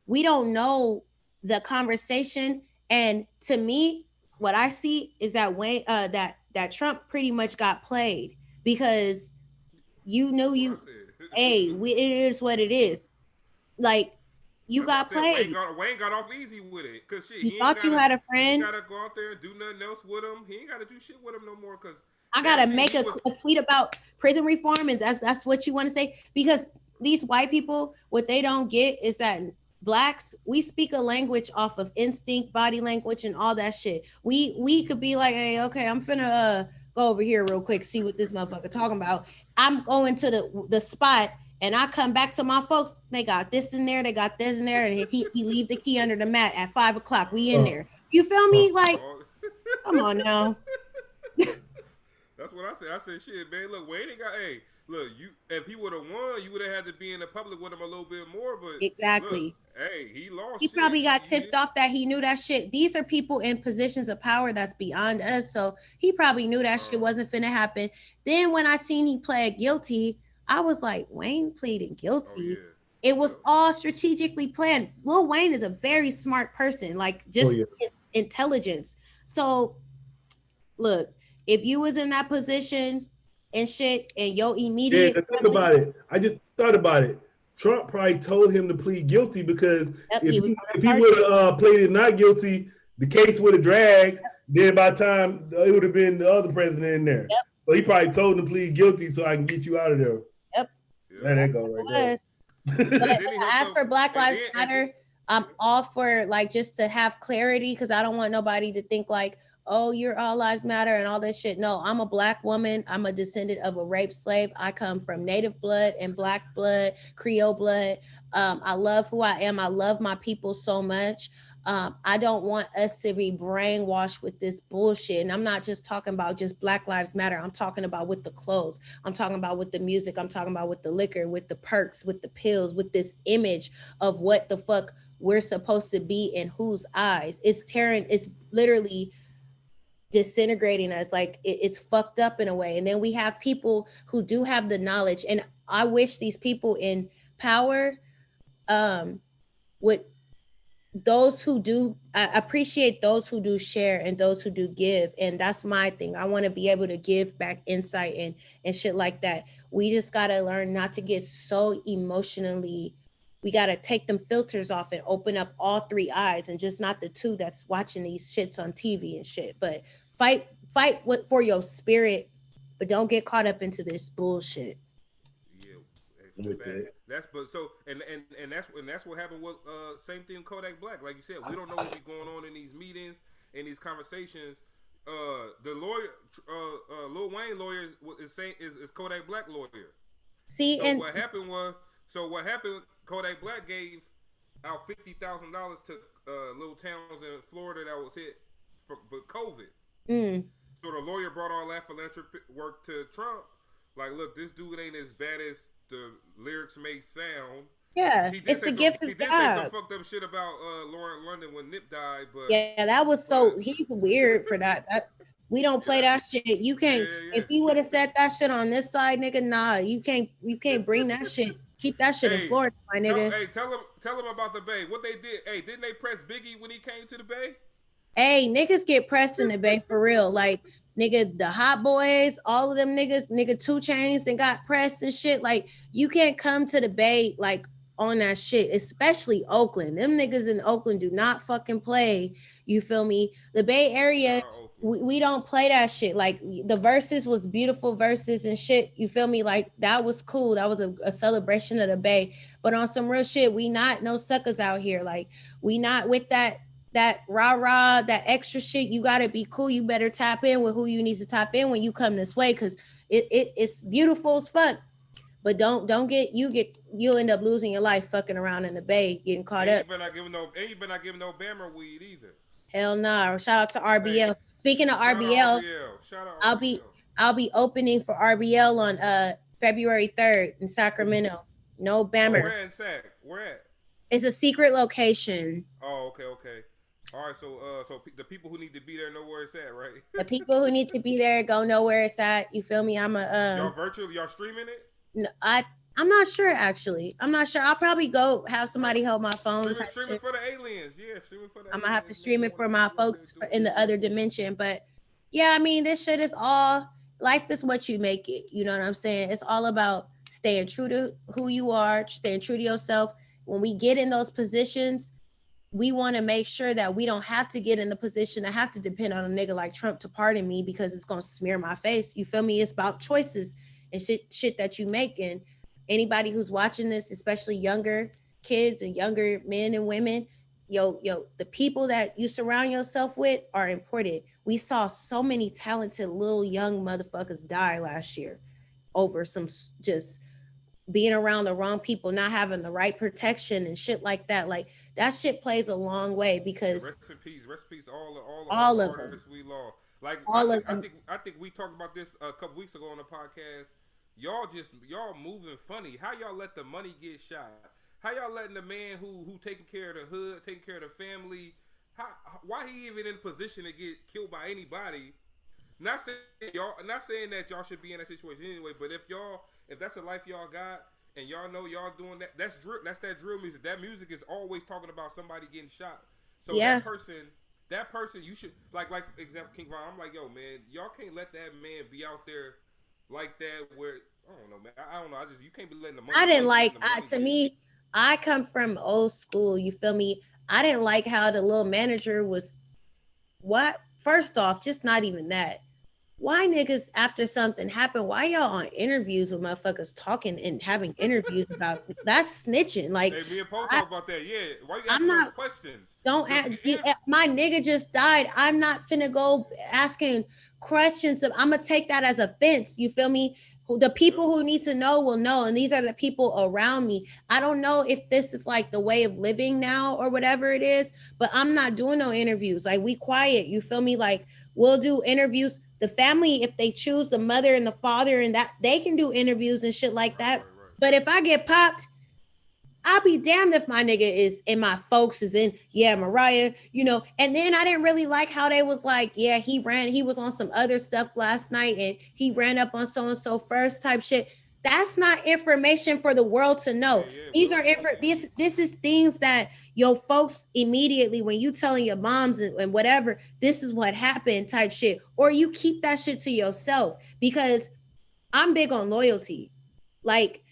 we don't know the conversation. And to me, what I see is that Wayne, that Trump pretty much got played because it is what it is. Like, you got played. Wayne got off easy with it because shit. He thought you had a friend. He gotta go out there and do nothing else with him. He ain't gotta do shit with him no more because I gotta make a tweet about prison reform, and that's what you want to say, because these white people, what they don't get is that Blacks, we speak a language off of instinct, body language, and all that shit. We could be like, hey, okay, I'm finna go over here real quick, see what this motherfucker talking about. I'm going to the spot, and I come back to my folks. They got this in there, they got this in there, and he leave the key under the mat at 5 o'clock. We in there. You feel me? Like, come on now. That's what I said. I said, shit, man. Look, Wayne ain't got. Hey, look, if he would have won, you would have had to be in the public with him a little bit more. But exactly. Look, hey, he lost. He probably got tipped off that he knew that shit. These are people in positions of power that's beyond us. So he probably knew that shit wasn't finna happen. Then when I seen he pled guilty, I was like, Wayne pleaded guilty. It was all strategically planned. Lil Wayne is a very smart person, like just intelligence. So look, if you was in that position and shit, and your immediate think about it. I just thought about it. Trump probably told him to plead guilty because if he would have played not guilty, the case would have dragged. Then by the time it would have been the other president in there. So he probably told him to plead guilty so I can get you out of there. Yep. There that go right there. But as for Black Lives Matter, I'm all for like just to have clarity because I don't want nobody to think like, oh, you're all lives matter and all this shit. No, I'm a Black woman. I'm a descendant of a rape slave. I come from Native blood and Black blood, Creole blood. I love who I am. I love my people so much. I don't want us to be brainwashed with this bullshit. And I'm not just talking about just Black Lives Matter. I'm talking about with the clothes. I'm talking about with the music. I'm talking about with the liquor, with the perks, with the pills, with this image of what the fuck we're supposed to be in whose eyes. It's literally disintegrating us. Like it's fucked up in a way. And then we have people who do have the knowledge. And I wish these people in power would, those who do, I appreciate those who do share and those who do give. And that's my thing. I want to be able to give back insight and shit like that. We just got to learn not to get so emotionally, we got to take them filters off and open up all three eyes and just not the two that's watching these shits on TV and shit. But fight for your spirit, but don't get caught up into this bullshit. Yeah, that's that's what happened with same thing Kodak Black. Like you said, we don't know what's going on in these meetings and these conversations. The lawyer, Lil Wayne lawyer, is Kodak Black lawyer. See, so and what happened? Kodak Black gave out $50,000 to little towns in Florida that was hit with COVID. So the lawyer brought all that philanthropic work to Trump. Like, look, this dude ain't as bad as the lyrics may sound. Yeah, it's the gift of God. He did say some fucked up shit about Lauren London when Nip died, but yeah, that was so he's weird for that. We don't play that shit. You can't. If he would have said that shit on this side, nigga, nah, you can't bring that shit. Keep that shit in Florida, my nigga. Tell him about the Bay. What they did? Hey, didn't they press Biggie when he came to the Bay? Hey, niggas get pressed in the Bay for real. Like, nigga, the Hot Boys, all of them niggas, nigga, 2 Chainz and got pressed and shit. Like, you can't come to the Bay like on that shit, especially Oakland. Them niggas in Oakland do not fucking play. You feel me? The Bay Area, we don't play that shit. Like, the verses was beautiful verses and shit. You feel me? Like, that was cool. That was a celebration of the Bay. But on some real shit, we not no suckers out here. Like, we not with that rah-rah, that extra shit. You gotta be cool. You better tap in with who you need to tap in when you come this way, because it's beautiful as fuck. But don't you'll end up losing your life fucking around in the Bay, getting caught up. You better not giving no Bammer weed either. Hell nah. Shout out to RBL. Hey, speaking of RBL, shout out RBL. I'll be opening for RBL on February 3rd in Sacramento. No Bammer. Where in Sac? Where at? It's a secret location. Oh, okay. All right, so the people who need to be there know where it's at, right? The people who need to be there go know where it's at. You feel me? I'm y'all streaming it? No, I'm not sure actually. I'm not sure. I'll probably go have somebody hold my phone. Streaming for the aliens, yeah. Streaming for the. I'm gonna have to stream it for my folks in the other dimension, but yeah, I mean, this shit is all. Life is what you make it. You know what I'm saying? It's all about staying true to who you are, staying true to yourself. When we get in those positions, we want to make sure that we don't have to get in the position to have to depend on a nigga like Trump to pardon me because it's going to smear my face. You feel me? It's about choices and shit that you make. And anybody who's watching this, especially younger kids and younger men and women, the people that you surround yourself with are important. We saw so many talented little young motherfuckers die last year over some just being around the wrong people, not having the right protection and shit like that. Like, that shit plays a long way because rest in peace, all of them. We lost. Like, I think we talked about this a couple weeks ago on the podcast. Y'all moving funny. How y'all let the money get shot? How y'all letting the man who taking care of the hood, taking care of the family? Why he even in position to get killed by anybody? Not saying that y'all should be in that situation anyway. But if that's a life y'all got. And y'all know y'all doing that. That's that drill music. That music is always talking about somebody getting shot. So yeah. that person, you should like for example, King Von. I'm like, yo, man, y'all can't let that man be out there like that. Where I don't know, man. I don't know. You can't be letting the money. I didn't like. To me, I come from old school. You feel me? I didn't like how the little manager was. What? First off, just not even that. why niggas after something happened, why y'all on interviews with motherfuckers talking and having interviews about that's snitching? Like, hey, me and Paul talk about that. Yeah, why you I'm asking not those questions? don't ask, my nigga just died. I'm not finna go asking questions. I'm gonna take that as offense. You feel me? The people who need to know will know, and these are the people around me. I don't know if this is like the way of living now or whatever it is, but I'm not doing no interviews. Like, we quiet. You feel me? Like, we'll do interviews. The family, if they choose, the mother and the father, and that they can do interviews and shit like that. Right. But if I get popped, I'll be damned if my nigga is and my folks is in, yeah, Mariah, you know. And then I didn't really like how they was like, yeah, he was on some other stuff last night and he ran up on so-and-so first type shit. That's not information for the world to know. These are this is things that your folks immediately, when you telling your moms and whatever, this is what happened type shit. Or you keep that shit to yourself, because I'm big on loyalty. Like,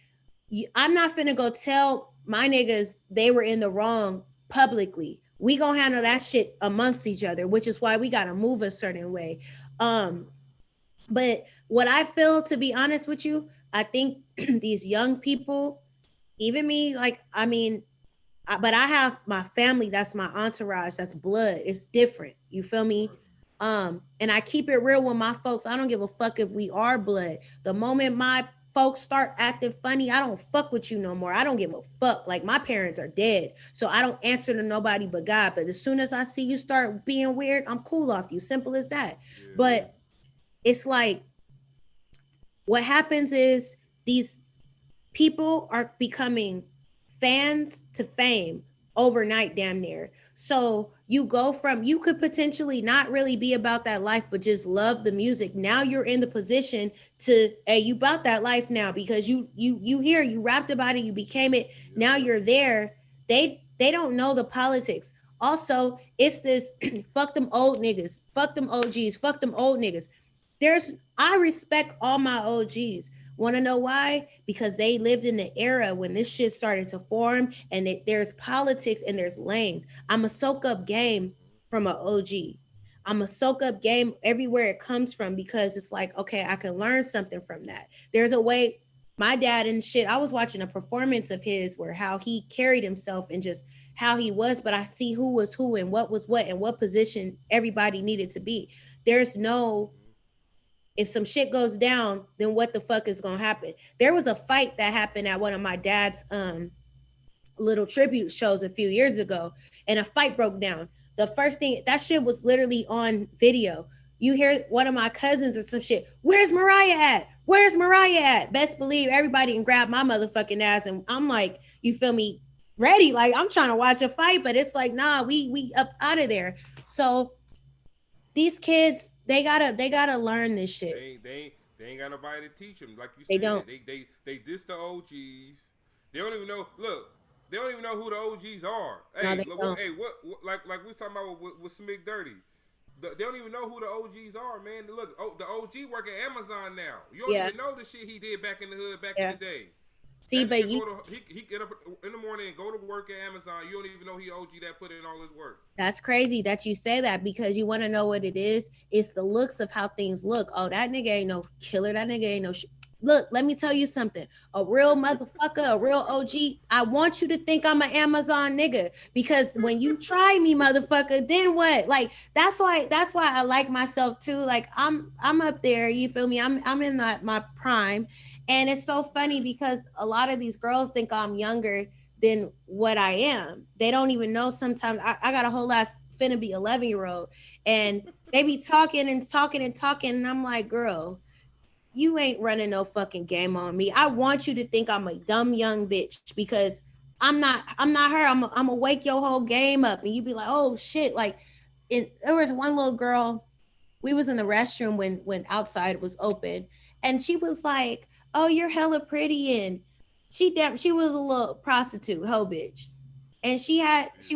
I'm not finna go tell my niggas they were in the wrong publicly. We gonna handle that shit amongst each other, which is why we gotta move a certain way. But what I feel, to be honest with you, I think these young people, even me, like, I mean, but I have my family, that's my entourage, that's blood. It's different. You feel me? And I keep it real with my folks. I don't give a fuck if we are blood. The moment my folks start acting funny, I don't fuck with you no more. I don't give a fuck. Like, my parents are dead, so I don't answer to nobody but God. But as soon as I see you start being weird, I'm cool off you. Simple as that. Yeah. But it's like, what happens is these people are becoming fans to fame overnight, damn near. So you go from, you could potentially not really be about that life, but just love the music. Now you're in the position to, hey, you about that life now, because you hear, you rapped about it, you became it. Now you're there. They don't know the politics. Also, it's this fuck them old niggas, fuck them OGs, fuck them old niggas. I respect all my OGs. Want to know why? Because they lived in the era when this shit started to form, and there's politics and there's lanes. I'm a soak up game from an OG. I'm a soak up game everywhere it comes from, because it's like, okay, I can learn something from that. There's a way, my dad and shit, I was watching a performance of his where how he carried himself and just how he was, but I see who was who and what was what and what position everybody needed to be. There's no, if some shit goes down, then what the fuck is gonna happen? There was a fight that happened at one of my dad's little tribute shows a few years ago, and a fight broke down. The first thing, that shit was literally on video. You hear one of my cousins or some shit, where's Mariah at? Where's Mariah at? Best believe everybody can grab my motherfucking ass, and I'm like, you feel me, ready? Like, I'm trying to watch a fight, but it's like, nah, we up out of there. So these kids, they gotta learn this shit. They ain't got nobody to teach them. Like you said, they don't. They diss the OGs. They don't even know. Look, they don't even know who the OGs are. Hey, no, look, hey, what like we was talking about with Smick Dirty. They don't even know who the OGs are, man. Look, the OG work at Amazon now. You don't even know the shit he did back in the hood back in the day. See, but he get up in the morning and go to work at Amazon. You don't even know he OG that put in all his work. That's crazy that you say that, because you want to know what it is. It's the looks of how things look. Oh, that nigga ain't no killer. That nigga ain't no Look, let me tell you something. A real motherfucker, a real OG, I want you to think I'm an Amazon nigga, because when you try me, motherfucker, then what? Like, that's why I like myself too. Like, I'm up there, you feel me? I'm in my prime. And it's so funny because a lot of these girls think I'm younger than what I am. They don't even know sometimes. I got a whole ass finna be 11-year-old, and they be talking and talking and talking. And I'm like, girl, you ain't running no fucking game on me. I want you to think I'm a dumb young bitch, because I'm not her. I'm gonna wake your whole game up, and you be like, oh shit. Like, there was one little girl, we was in the restroom when outside was open, and she was like, oh, you're hella pretty. And she was a little prostitute, hoe bitch. And she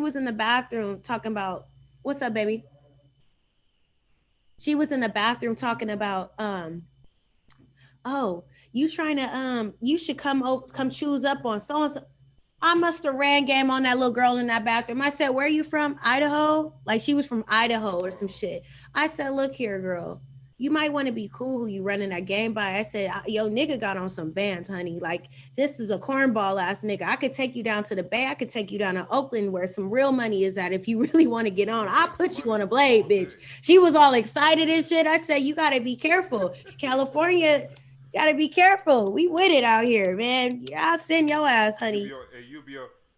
was in the bathroom talking about, what's up, baby? She was in the bathroom talking about, oh, you trying to, you should come choose up on so-and-so. I must have ran game on that little girl in that bathroom. I said, where are you from? Idaho? Like, she was from Idaho or some shit. I said, look here, girl. you might want to be cool who you running that game by. I said, yo, nigga got on some Vans, honey. Like, this is a cornball ass nigga. I could take you down to the Bay. I could take you down to Oakland where some real money is at. If you really want to get on, I'll put you on a blade, bitch. She was all excited and shit. I said, you got to be careful. California, you got to be careful. We with it out here, man. Yeah, I'll send your ass, honey.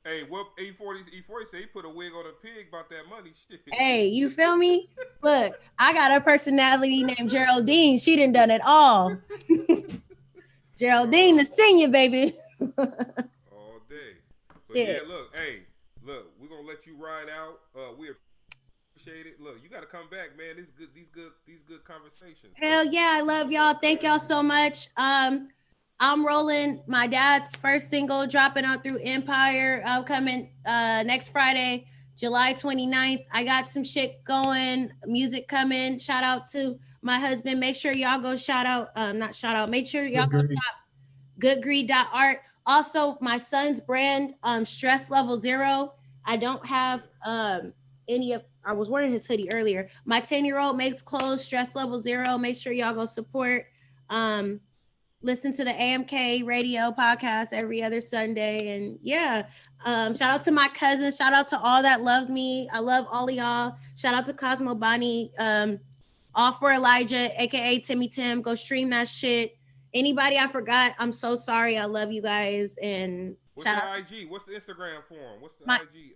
Hey, what E40 said he put a wig on a pig about that money shit. Hey, you feel me? Look, I got a personality named Geraldine. She done it all. Geraldine, the senior, baby. All day. But yeah, look, we're gonna let you ride out. We appreciate it. Look, you gotta come back, man. These good conversations. Hell yeah, I love y'all. Thank y'all so much. I'm rolling my dad's first single, dropping out through Empire, coming next Friday, July 29th. I got some shit going, music coming. Shout out to my husband. Make sure y'all go make sure y'all go shop goodgreed.art. Also, my son's brand, Stress Level Zero. I don't have I was wearing his hoodie earlier. My 10-year-old makes clothes, Stress Level Zero. Make sure y'all go support. Listen to the AMK radio podcast every other Sunday. And yeah, shout out to my cousin. Shout out to all that loves me. I love all of y'all. Shout out to Cosmo Bonnie. All for Elijah, aka Timmy Tim. Go stream that shit. Anybody I forgot, I'm so sorry. I love you guys. And what's the IG? What's the Instagram for him? What's the IG?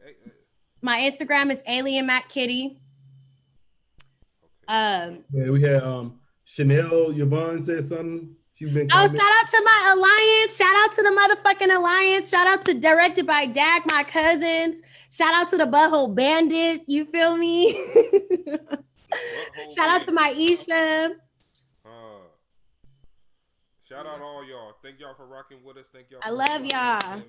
My Instagram is Alien Matt Kitty. Yeah, we had Chanel Yvonne said something. Shout out to my alliance. Shout out to the motherfucking alliance. Shout out to Directed by Dak, my cousins. Shout out to the Butthole Bandit. You feel me? Shout out to my Isha. Shout out all y'all. Thank y'all for rocking with us. Thank y'all. I love y'all.